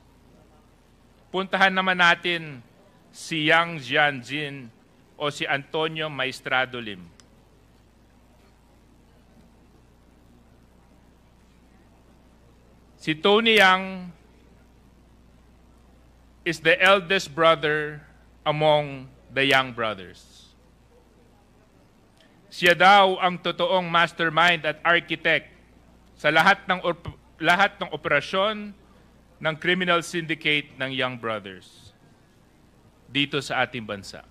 Puntahan naman natin si Yang Jianjin o si Antonio Maestrado Lim. Si Tony Yang is the eldest brother among the Yang brothers. Siya daw ang totoong mastermind at architect sa lahat ng operasyon ng criminal syndicate ng Yang brothers dito sa ating bansa.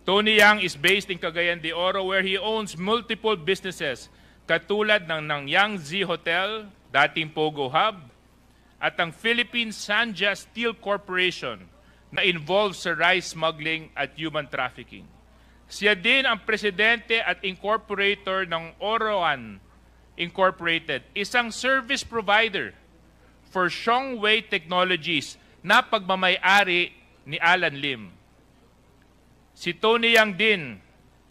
Tony Yang is based in Cagayan de Oro where he owns multiple businesses katulad ng Yang Z Hotel, dating Pogo Hub, at ang Philippine Sanja Steel Corporation na involved sa rice smuggling at human trafficking. Siya din ang presidente at incorporator ng Oroan Incorporated, isang service provider for Shongwei Technologies na pagmamay-ari ni Alan Lim. Si Tony Yang din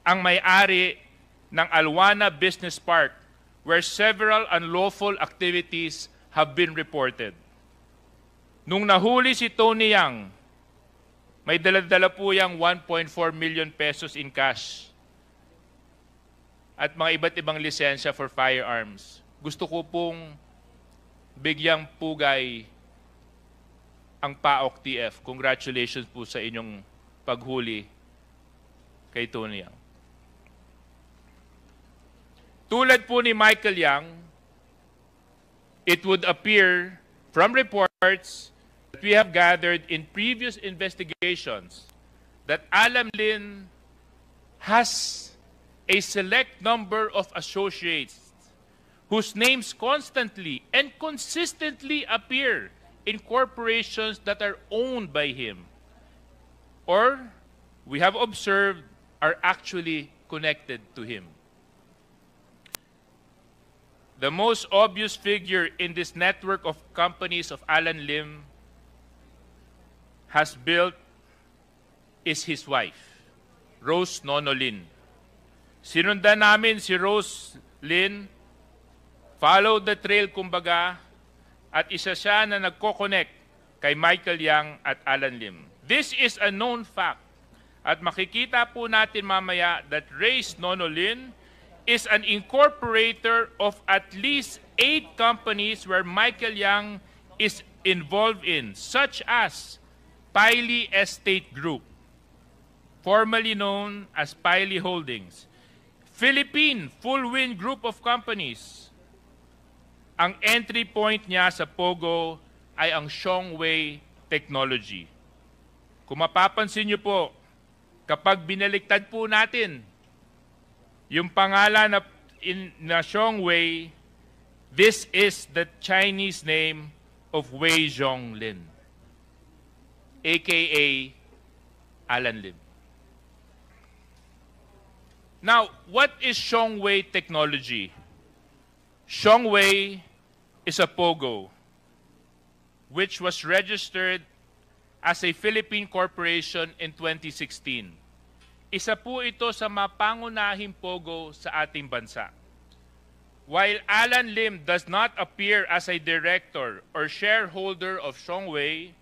ang may-ari ng Alwana Business Park where several unlawful activities have been reported. Nung nahuli si Tony Yang, may dala-dala po yang 1.4 million pesos in cash at mga iba't ibang lisensya for firearms. Gusto ko pong bigyang pugay ang PAOK TF. Congratulations po sa inyong paghuli kay Tony Yang. Tulad po ni Michael Yang, it would appear from reports that we have gathered in previous investigations that Alan Lim has a select number of associates whose names constantly and consistently appear in corporations that are owned by him or we have observed are actually connected to him. The most obvious figure in this network of companies of Alan Lim has built is his wife, Rose Nonolin. Sinundan namin si Rose Lin, follow the trail kumbaga, at isa siya na nagko-connect kay Michael Yang at Alan Lim. This is a known fact at makikita po natin mamaya that Rose Nonolin is an incorporator of at least 8 companies where Michael Yang is involved in, such as Piley Estate Group, formerly known as Piley Holdings, Philippine Full Wind Group of Companies. Ang entry point niya sa Pogo ay ang Shongwei Technology. Kung mapapansin niyo po, kapag binaliktad po natin yung pangalan na Shongwei, this is the Chinese name of Wei Zhonglin, aka Alan Lim. Now, what is Shongwei Technology? Shongwei is a Pogo which was registered as a Philippine corporation in 2016. Isa po ito sa mapangunahing Pogo sa ating bansa. While Alan Lim does not appear as a director or shareholder of Shongwei,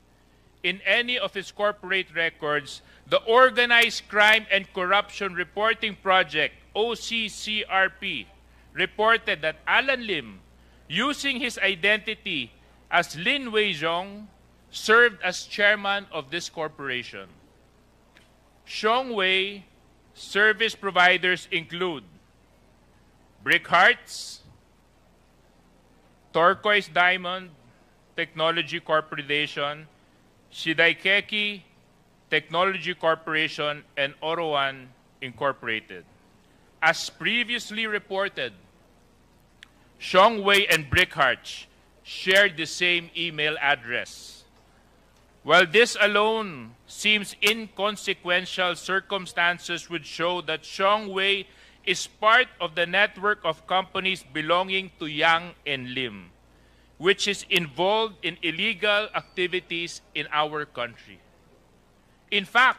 in any of his corporate records, the Organized Crime and Corruption Reporting Project, OCCRP, reported that Alan Lim, using his identity as Lin Weizhong, served as chairman of this corporation. Shongwei service providers include Brick Hearts, Turquoise Diamond Technology Corporation, Shidaikeki Technology Corporation, and Orowan Incorporated. As previously reported, Shongwei and Brick Hearts shared the same email address. While this alone seems inconsequential, circumstances would show that Shongwei is part of the network of companies belonging to Yang and Lim, which is involved in illegal activities in our country. In fact,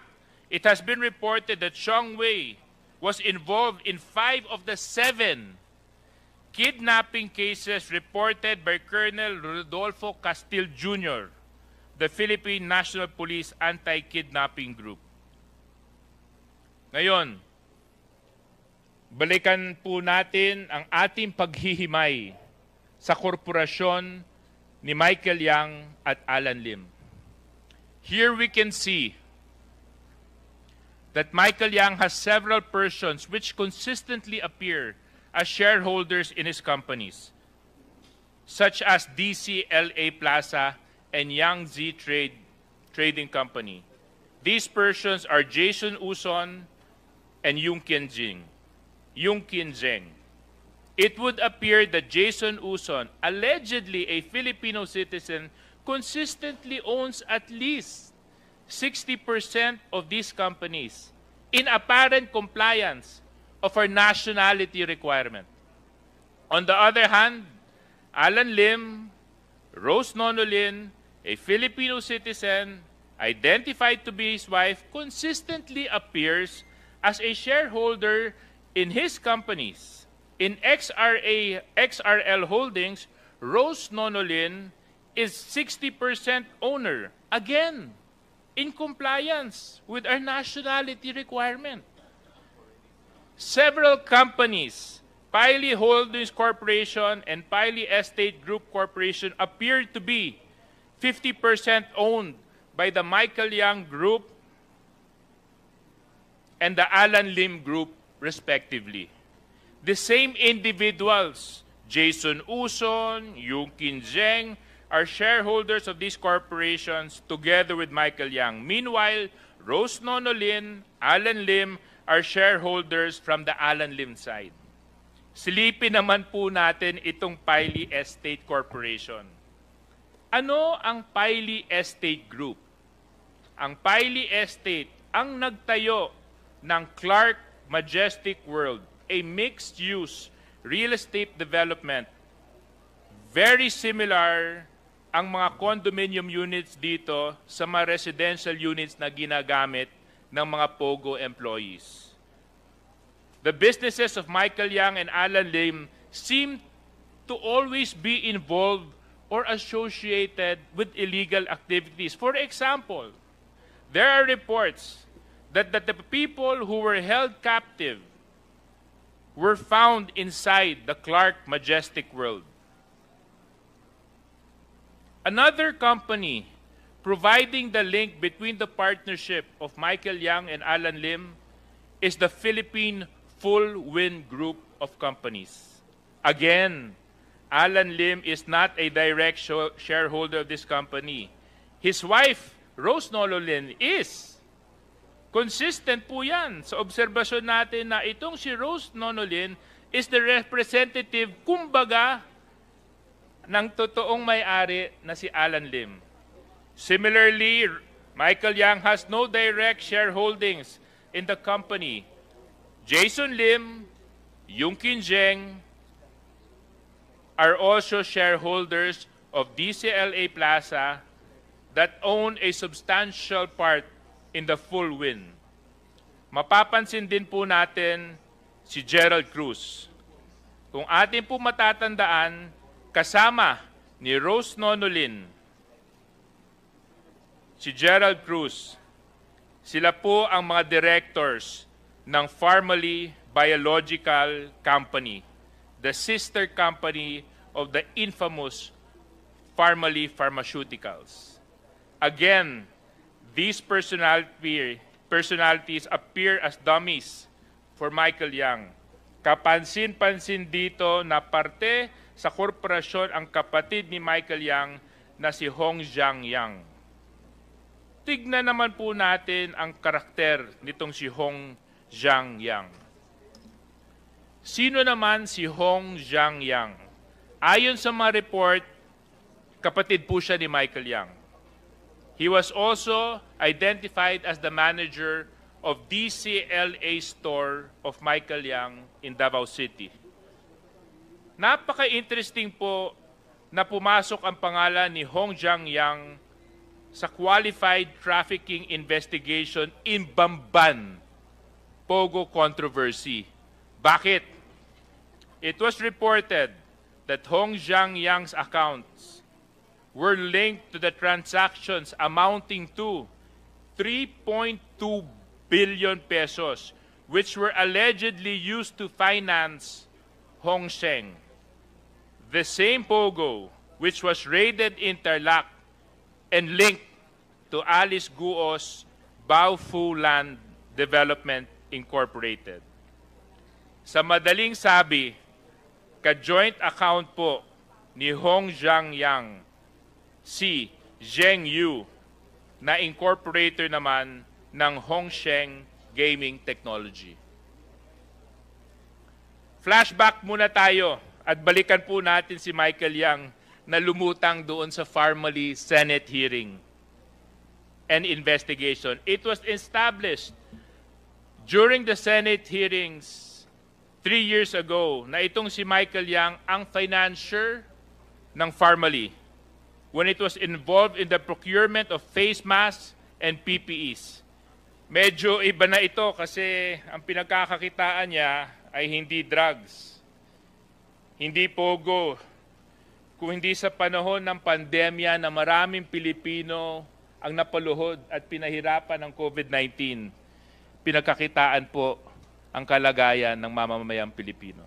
it has been reported that Shongwei was involved in 5 of the 7 kidnapping cases reported by Colonel Rodolfo Castil Jr., the Philippine National Police Anti-Kidnapping Group. Ngayon, balikan po natin ang ating paghihimay sa korporasyon ni Michael Yang at Alan Lim. Here we can see that Michael Yang has several persons which consistently appear as shareholders in his companies, such as DCLA Plaza and Yang Z Trading Company. These persons are Jason Uson and Yung Kin Zheng. It would appear that Jason Uson, allegedly a Filipino citizen, consistently owns at least 60% of these companies in apparent compliance of our nationality requirement. On the other hand, Alan Lim, Rose Nonolin, a Filipino citizen, identified to be his wife, consistently appears as a shareholder in his companies. In XRL Holdings, Rose Nonolin is 60% owner, again, in compliance with our nationality requirement. Several companies, Piley Holdings Corporation and Piley Estate Group Corporation, appear to be 50% owned by the Michael Yang Group and the Alan Lim Group, respectively. The same individuals, Jason Uson, Yung Kin Zheng, are shareholders of these corporations together with Michael Yang. Meanwhile, Rose Nonolin, Alan Lim are shareholders from the Alan Lim side. Silipin naman po natin itong Piley Estate Corporation. Ano ang Piley Estate Group? Ang Piley Estate ang nagtayo ng Clark Majestic World, a mixed-use real estate development. Very similar ang mga condominium units dito sa mga residential units na ginagamit ng mga POGO employees. The businesses of Michael Yang and Alan Lim seem to always be involved or associated with illegal activities. For example, there are reports that the people who were held captive were found inside the Clark Majestic World. Another company providing the link between the partnership of Michael Yang and Alan Lim is the Philippine Full Wind Group of Companies. Again, Alan Lim is not a direct shareholder of this company. His wife, Rose Nonolin, is. Consistent po yan sa obserbasyon natin na itong si Rose Nonolin is the representative, kumbaga, ng totoong may-ari na si Alan Lim. Similarly, Michael Yang has no direct shareholdings in the company. Jason Lim, Yung Kin Zheng are also shareholders of DCLA Plaza that own a substantial part in the Full Wind. Mapapansin din po natin si Gerald Cruz. Kung atin po matatandaan, kasama ni Rose Nonolin, si Gerald Cruz, sila po ang mga directors ng Pharmaly Biological Company, the sister company of the infamous Pharmaly Pharmaceuticals. Again, these personalities appear as dummies for Michael Yang. Kapansin-pansin dito na parte sa korporasyon ang kapatid ni Michael Yang na si Hong Zhang Yang. Tignan naman po natin ang karakter nitong si Hong Zhang Yang. Sino naman si Hong Zhang Yang? Ayon sa mga report, kapatid po siya ni Michael Yang. He was also identified as the manager of DCLA store of Michael Yang in Davao City. Napaka-interesting po na pumasok ang pangalan ni Hong Zhang Yang sa Qualified Trafficking Investigation in Bamban, POGO controversy. Bakit? it was reported that Hong Zhangyang's accounts were linked to the transactions amounting to 3.2 billion pesos, which were allegedly used to finance Hong Sheng, the same Pogo which was raided in Tarlac and linked to Alice Guo's Baofu Land Development Incorporated. Sa madaling sabi, ka-joint account po ni Hong Zhangyang si Zheng Yu na incorporator naman ng Hong Sheng Gaming Technology. Flashback muna tayo at balikan po natin si Michael Yang na lumutang doon sa Farmally Senate hearing and investigation. It was established during the Senate hearings 3 years ago na itong si Michael Yang ang financier ng Farmally when it was involved in the procurement of face masks and PPEs. Medyo iba na ito kasi ang pinagkakakitaan niya ay hindi drugs, hindi pogo, kung hindi sa panahon ng pandemya na maraming Pilipino ang napaluhod at pinahirapan ng COVID-19, pinagkakitaan po ang kalagayan ng mamamayang Pilipino.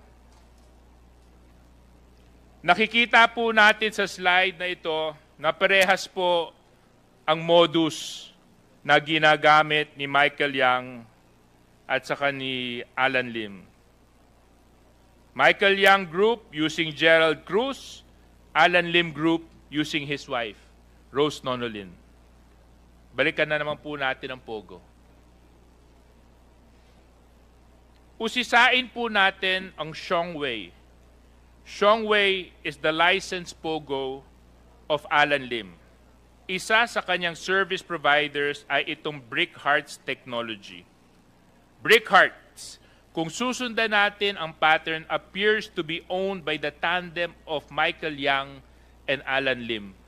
Nakikita po natin sa slide na ito na parehas po ang modus na ginagamit ni Michael Yang at saka ni Alan Lim. Michael Yang Group using Gerald Cruz, Alan Lim Group using his wife, Rose Nonolin. Balikan na naman po natin ang Pogo. Usisain po natin ang Xiongwei. Xiongwei is the licensed Pogo of Alan Lim. Isa sa kanyang service providers ay itong Brick Hearts Technology. Brick Hearts, kung susundan natin ang pattern, appears to be owned by the tandem of Michael Yang and Alan Lim.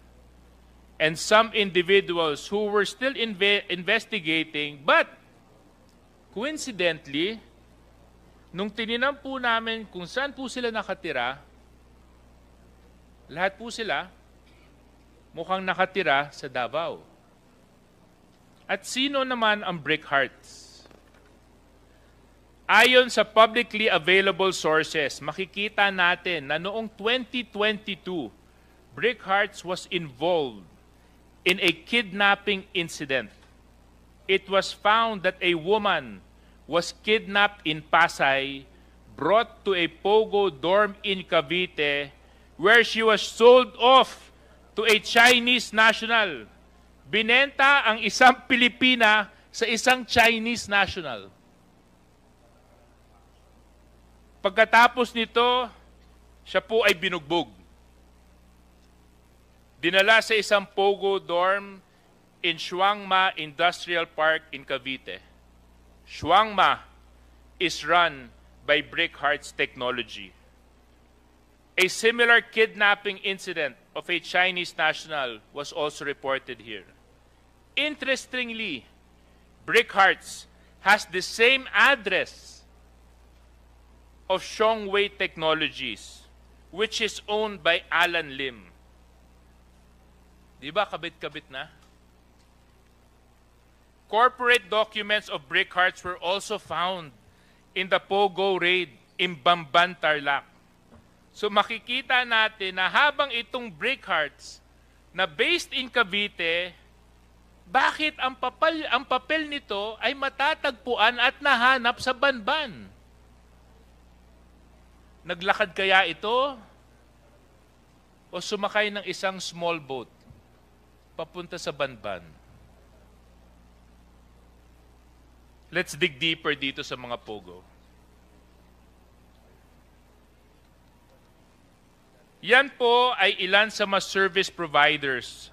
And some individuals who were still investigating, but coincidentally, nung tininan po namin kung saan po sila nakatira, lahat po sila mukhang nakatira sa Davao. At sino naman ang Brick Hearts? Ayon sa publicly available sources, makikita natin na noong 2022, Brick Hearts was involved in a kidnapping incident. It was found that a woman was kidnapped in Pasay, brought to a Pogo dorm in Cavite, where she was sold off to a Chinese national. Binenta ang isang Pilipina sa isang Chinese national. Pagkatapos nito, siya po ay binugbog. Dinala sa isang Pogo dorm in Shuangma Industrial Park in Cavite. Shuangma is run by Brick Hearts Technology. A similar kidnapping incident of a Chinese national was also reported here. Interestingly, Brick Hearts has the same address of Xiongwei Technologies, which is owned by Alan Lim. Di ba kabit-kabit na? Corporate documents of Brick Hearts were also found in the Pogo raid in Bamban, Tarlac. So makikita natin na habang itong Brick Hearts na based in Cavite, bakit ang papel nito ay matatagpuan at nahanap sa Banban? Naglakad kaya ito o sumakay ng isang small boat papunta sa Banban? Let's dig deeper dito sa mga Pogo. Yan po ay ilan sa mga service providers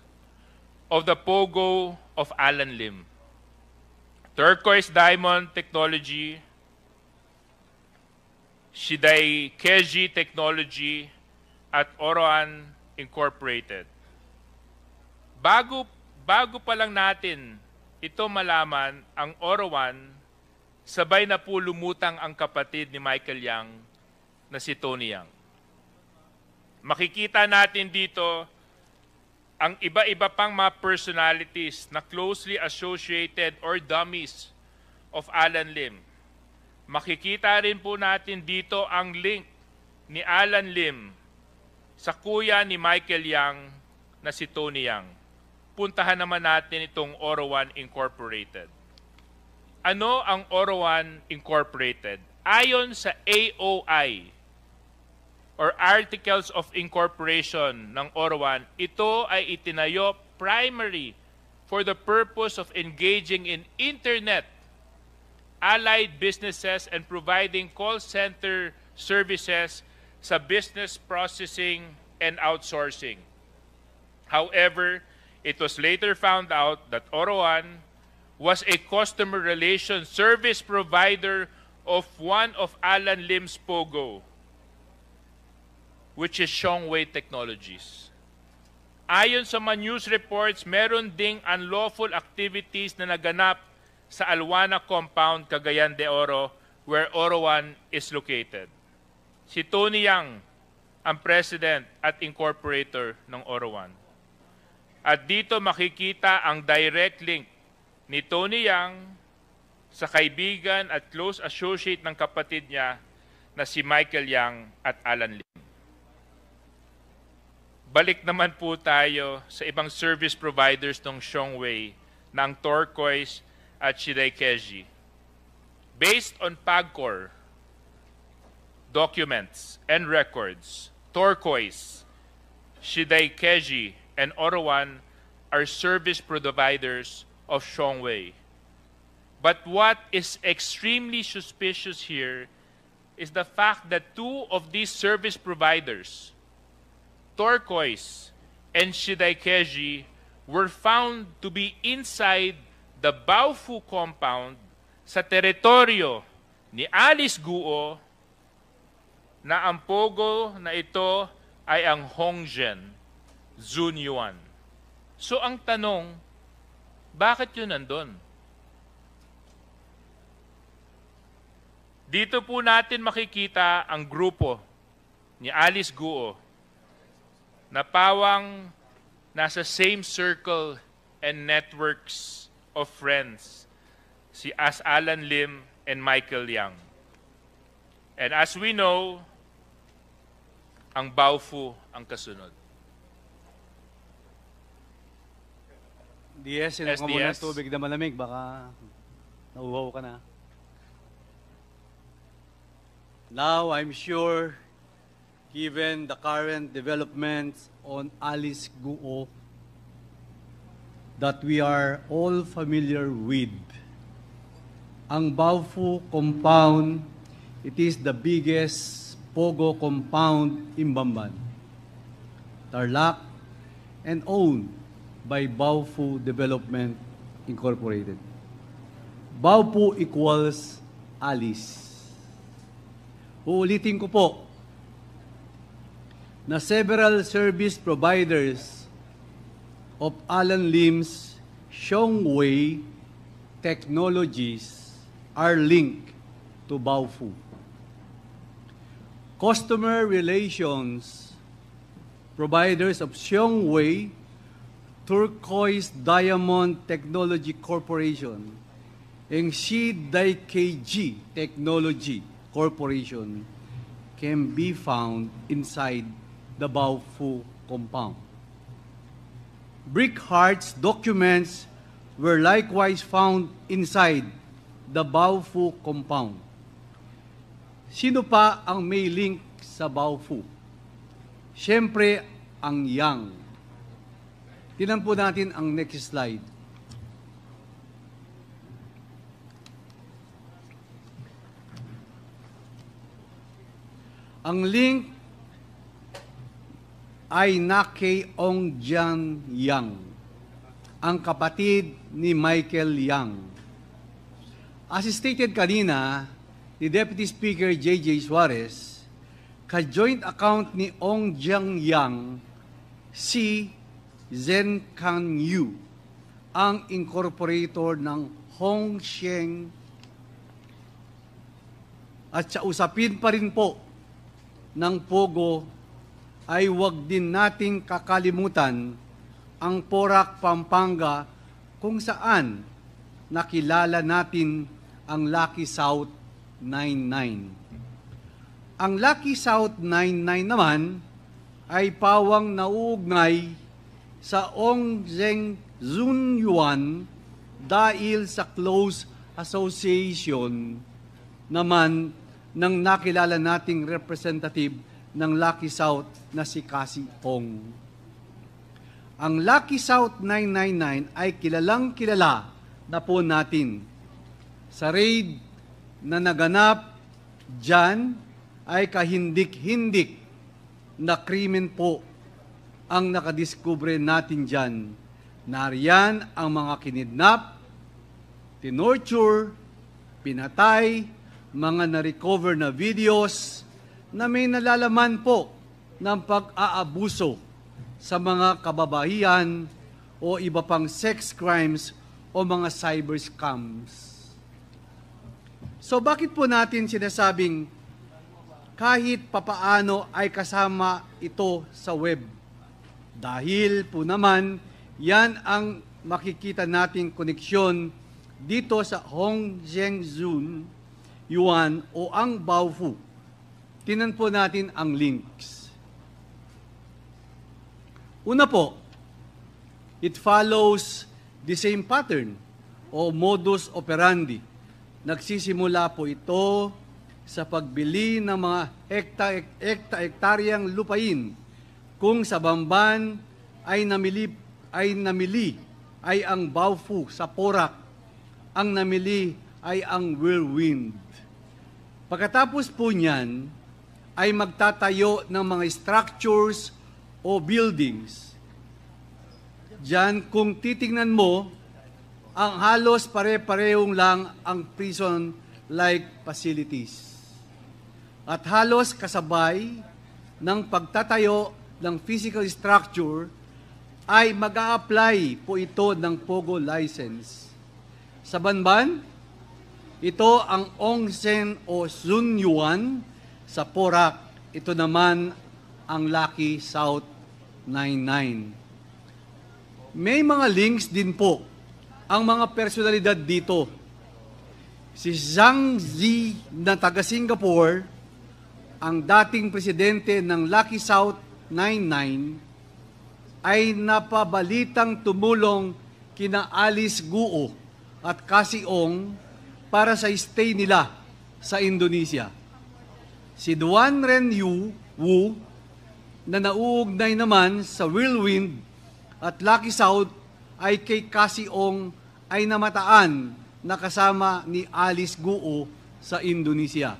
of the Pogo of Alan Lim. Turquoise Diamond Technology, Shiday Keji Technology, at Oroan Incorporated. Bago pa lang natin ito malaman, ang Oroan, sabay na po lumutang ang kapatid ni Michael Yang na si Tony Yang. Makikita natin dito ang iba-iba pang mga personalities na closely associated or dummies of Alan Lim. Makikita rin po natin dito ang link ni Alan Lim sa kuya ni Michael Yang na si Tony Yang. Puntahan naman natin itong Oro1 Incorporated. Ano ang Oro1 Incorporated? Ayon sa AOI, or Articles of Incorporation ng Oro1, ito ay itinayo primary for the purpose of engaging in internet allied businesses and providing call center services sa business processing and outsourcing. However, it was later found out that Oro1 was a customer relations service provider of one of Alan Lim's POGO, which is Shongwei Technologies. Ayon sa mga news reports, meron ding unlawful activities na naganap sa Alwana Compound, Cagayan de Oro, where Oro1 is located. Si Tony Yang ang president at incorporator ng Oro1. At dito makikita ang direct link ni Tony Yang sa kaibigan at close associate ng kapatid niya na si Michael Yang at Alan Lim. Balik naman po tayo sa ibang service providers ng Shongwei, ng Turquoise at Shidaikeji. Based on PAGCOR documents and records, Turquoise, Shidaikeji, and Oro1 are service providers of Shongwei. But what is extremely suspicious here is the fact that two of these service providers, Turquoise and Shidaikeji, were found to be inside the Baofu compound sa teritoryo ni Alice Guo, na ang pogo na ito ay ang Hongzhen Zunyuan. So ang tanong, bakit yun nandun? Dito po natin makikita ang grupo ni Alice Guo na pawang nasa same circle and networks of friends, si Alan Lim and Michael Yang. And as we know, ang Baofu ang kasunod. DS, sinuha mo muna tubig na malamig, baka nauhaw ka na. Now, I'm sure, given the current developments on Alice Guo, that we are all familiar with. Ang Baofu compound, it is the biggest pogo compound in Bamban, Tarlac, and owned by Baofu Development Incorporated. Baofu equals Alice. Uulitin ko po na several service providers of Alan Lim's Shongwei Technologies are linked to Baofu. Customer relations providers of Shongwei Turquoise Diamond Technology Corporation and Shidaikeji Technology Corporation can be found inside the Baofu compound. Brickhart's documents were likewise found inside the Baofu compound. Sino pa ang may link sa Baofu? Siyempre, ang Yang. Tingnan po natin ang next slide. Ang link ay na kay Ongjian Yang, ang kapatid ni Michael Yang. As stated kanina, ni Deputy Speaker J.J. Suarez, ka-joint account ni Ongjian Yang, si Zhen Kan Yu, ang incorporator ng Hongsheng, at sa usapin pa rin po ng Pogo ay huwag din nating kakalimutan ang Porac, Pampanga, kung saan nakilala natin ang Lucky South 99. Ang Lucky South 99 naman ay pawang nauugnay sa Ong Zeng Zun Yuan dahil sa close association naman ng nakilala nating representative ng Lucky South na si Cassie Ong. Ang Lucky South 999 ay kilalang kilala na po natin. Sa raid na naganap dyan ay kahindik-hindik na krimen po ang nakadiskubre natin dyan. Nariyan ang mga kinidnap, tinorture, pinatay, mga na-recover na videos na may nalalaman po ng pag-aabuso sa mga kababayan o iba pang sex crimes o mga cyber scams. So bakit po natin sinasabing kahit papaano ay kasama ito sa web? Dahil po naman yan ang makikita nating koneksyon dito sa Hong Zeng Zun Yuan o ang Baofu. Tinan po natin ang links. Una po, it follows the same pattern o modus operandi. Nagsisimula po ito sa pagbili ng mga hektaryang lupain kung sa Bamban ay namili ay ang Baofu sa Porac, ang namili ay ang Whirlwind. Pagkatapos po niyan, ay magtatayo ng mga structures o buildings. Diyan, kung titingnan mo, ang halos pare-parehong lang ang prison-like facilities. At halos kasabay ng pagtatayo ng physical structure ay mag-a-apply po ito ng Pogo license. Sa Banban, ito ang Ongsen o Zun Yuan. Sa Porac, ito naman ang Lucky South 99. May mga links din po ang mga personalidad dito. Si Zhang Zi na taga Singapore, ang dating presidente ng Lucky South 99, ay napabalitang tumulong kina Alice Guo at Cassie Ong para sa stay nila sa Indonesia. Si Duan Ren Wu na nauugnay naman sa Whirlwind at Lucky South ay kay Cassie Ong ay namataan na kasama ni Alice Guo sa Indonesia.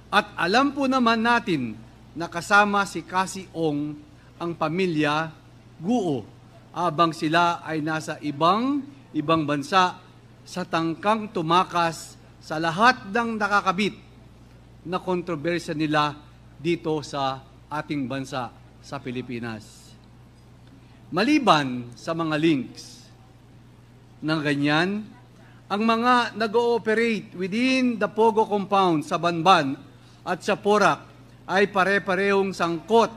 At alam po naman natin na kasama si Cassie Ong ang pamilya Guo abang sila ay nasa ibang bansa sa tangkang tumakas sa lahat ng nakakabit na kontrobersya nila dito sa ating bansa sa Pilipinas. Maliban sa mga links ng ganyan, ang mga nag-ooperate within the Pogo compound sa Banban at sa Porac ay pare-parehong sangkot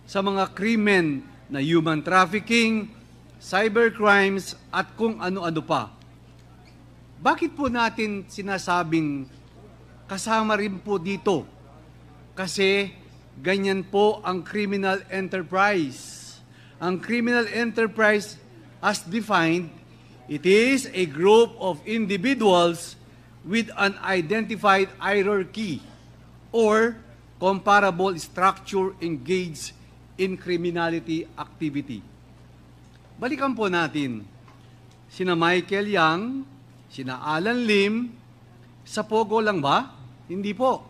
sa mga krimen na human trafficking, cybercrimes at kung ano-ano pa. Bakit po natin sinasabing kasama rin po dito? Kasi ganyan po ang criminal enterprise. Ang criminal enterprise as defined, it is a group of individuals with an identified hierarchy or comparable structure engaged in criminality activity. Balikan po natin sina Michael Yang, sina Alan Lim. Sa Pogo lang ba? Hindi po.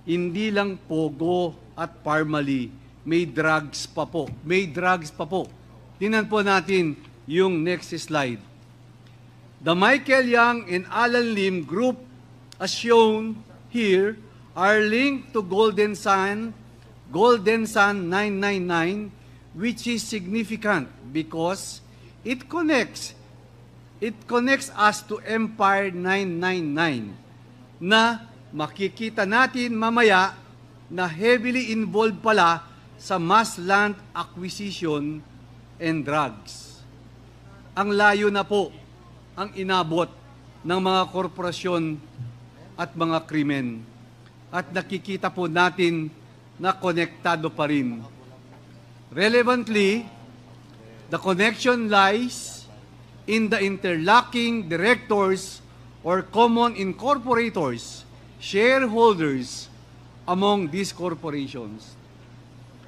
Hindi lang Pogo at Parmali. May drugs pa po. May drugs pa po. Tingnan po natin yung next slide. The Michael Yang and Alan Lim group, as shown here, are linked to Golden Sun 999, which is significant because it connects us to Empire 999 na makikita natin mamaya na heavily involved pala sa mass land acquisition and drugs. Ang layo na po ang inabot ng mga korporasyon at mga krimen. At nakikita po natin na konektado pa rin. Relevantly, the connection lies in the interlocking directors or common incorporators, shareholders among these corporations.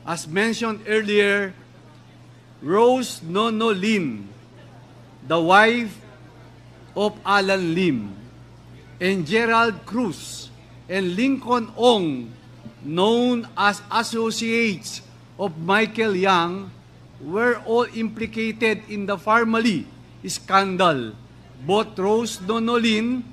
As mentioned earlier, Rose Nono Lim, the wife of Alan Lim, and Gerald Cruz and Lincoln Ong, known as associates of Michael Yang, were all implicated in the Pharmaly scandal. Both Rose Nono Lim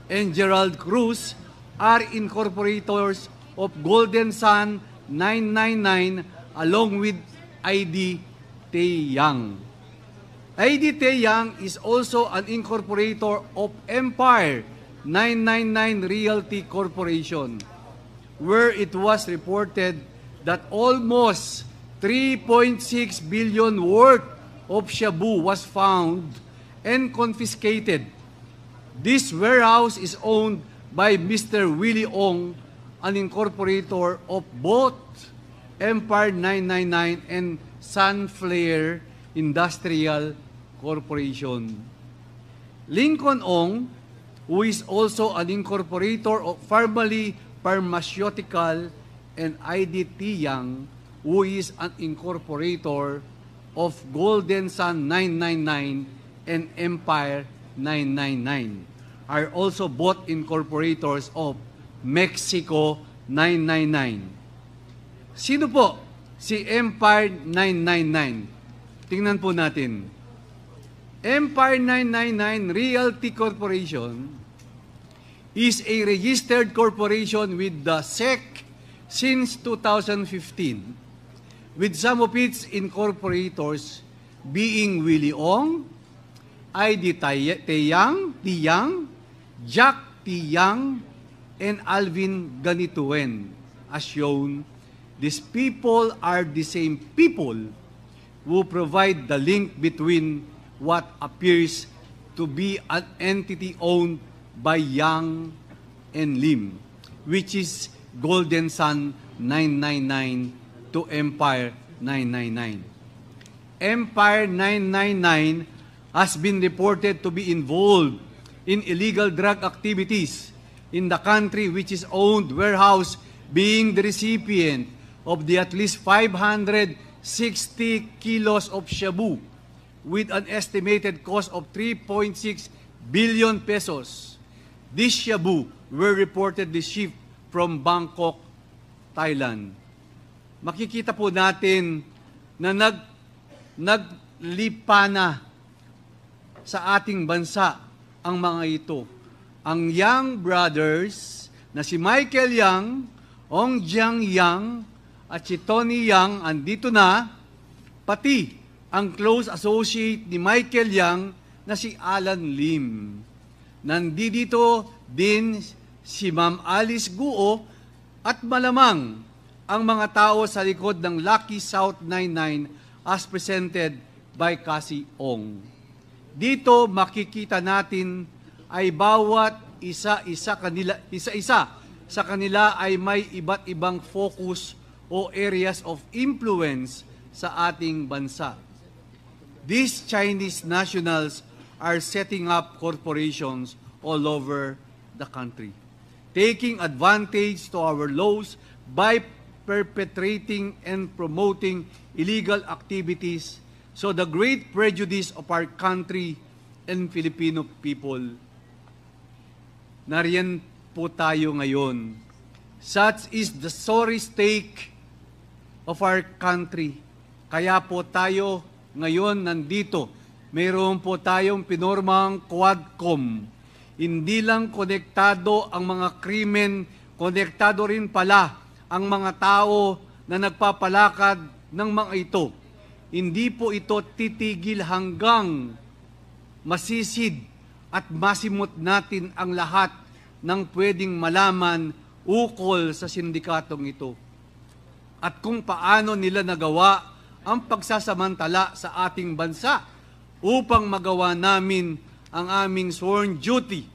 and Gerald Cruz are incorporators of Golden Sun 999 along with ID Taeyang. ID Taeyang is also an incorporator of Empire 999 Realty Corporation, where it was reported that almost 3.6 billion worth of shabu was found and confiscated. This warehouse is owned by Mr. Willie Ong, an incorporator of both Empire 999 and Sunflare Industrial Corporation. Lincoln Ong, who is also an incorporator of Pharmaly Pharmaceutical, and ID Taeyang, who is an incorporator of Golden Sun 999 and Empire 999, are also both incorporators of Mexico 999. Sino po si Empire 999? Tingnan po natin. Empire 999 Realty Corporation is a registered corporation with the SEC since 2015, with some of its incorporators being Willie Ong, ID Taeyang, Jack Taeyang, and Alvin Ganituen. As shown, these people are the same people who provide the link between what appears to be an entity owned by Yang and Lim, which is Golden Sun 999 to Empire 999. Empire 999 has been reported to be involved in illegal drug activities in the country, which is owned warehouse being the recipient of the at least 560 kilos of shabu with an estimated cost of 3.6 billion pesos. This shabu were reportedly shipped from Bangkok, Thailand. Makikita po natin na naglipa na sa ating bansa ang mga ito. Ang Yang brothers na si Michael Yang, Ong Jiang Yang, at si Tony Yang andito na, pati ang close associate ni Michael Yang na si Alan Lim. Nandito din si Ma'am Alice Guo at malamang ang mga tao sa likod ng Lucky South 99 as presented by Cassie Ong. Dito makikita natin ay bawat isa-isa sa kanila ay may iba't ibang focus o areas of influence sa ating bansa. These Chinese nationals are setting up corporations all over the country, taking advantage to our laws by perpetrating and promoting illegal activities, so the great prejudice of our country and Filipino people. Nariyan po tayo ngayon. Such is the sorry state of our country. Kaya po tayo ngayon nandito. Mayroon po tayong pinormang Quadcom. Hindi lang konektado ang mga krimen, konektado rin pala ang mga tao na nagpapalakad ng mga ito. Hindi po ito titigil hanggang masisid at masimot natin ang lahat ng pwedeng malaman ukol sa sindikatong ito at kung paano nila nagawa ang pagsasamantala sa ating bansa upang magawa namin ang aming sworn duty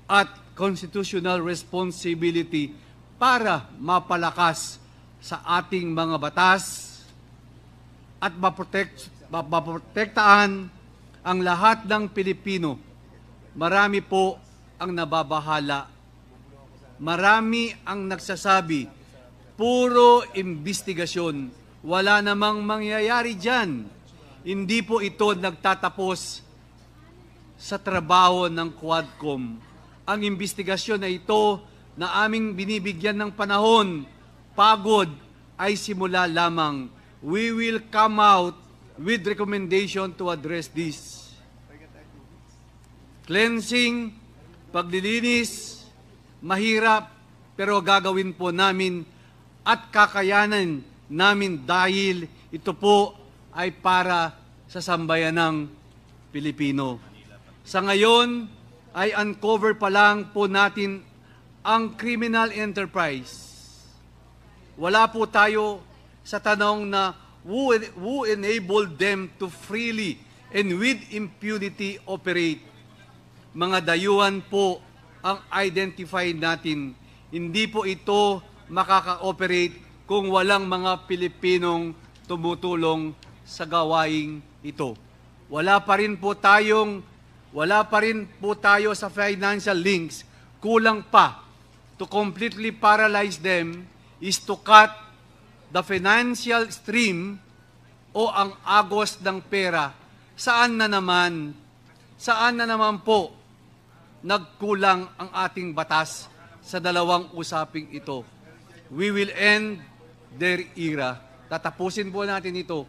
at constitutional responsibility para mapalakas sa ating mga batas at maprotektaan ang lahat ng Pilipino. Marami po ang nababahala. Marami ang nagsasabi, puro investigasyon. Wala namang mangyayari dyan. Hindi po ito nagtatapos sa trabaho ng Quadcom. Ang investigasyon na ito na aming binibigyan ng panahon, pagod, ay simula lamang. We will come out with recommendation to address this. Cleansing, paglilinis, mahirap, pero gagawin po namin at kakayanan namin dahil ito po ay para sa sambayanang Pilipino. Sa ngayon ay uncover pa lang po natin ang criminal enterprise. Wala po tayo sa tanong na who enabled them to freely and with impunity operate. Mga dayuhan po ang identify natin. Hindi po ito makaka-operate kung walang mga Pilipinong tumutulong sa gawaing ito. Wala pa rin po tayo sa financial links. Kulang pa. To completely paralyze them is to cut the financial stream o ang agos ng pera. Saan na naman po nagkulang ang ating batas sa dalawang usaping ito? We will end their era. Tatapusin po natin ito.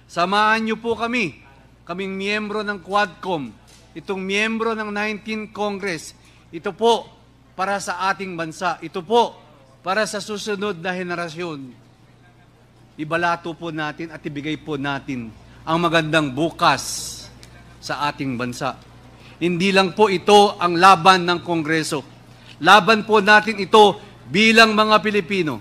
Samahan niyo po kaming miyembro ng Quadcom, itong miyembro ng 19th Congress. Ito po para sa ating bansa. Ito po para sa susunod na henerasyon. Ibalato po natin at ibigay po natin ang magandang bukas sa ating bansa. Hindi lang po ito ang laban ng Kongreso. Laban po natin ito bilang mga Pilipino.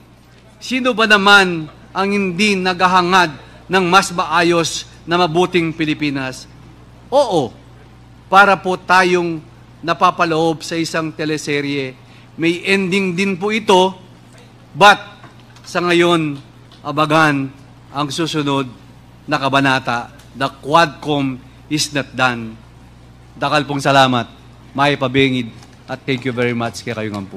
Sino ba naman ang hindi naghahangad ng mas maayos na mabuting Pilipinas? Oo, para po tayong napapaloob sa isang teleserye. May ending din po ito, but sa ngayon, abagan ang susunod na kabanata. The Quadcom is not done. Dakal pong salamat, may pabingid, at thank you very much kay kayong ampo.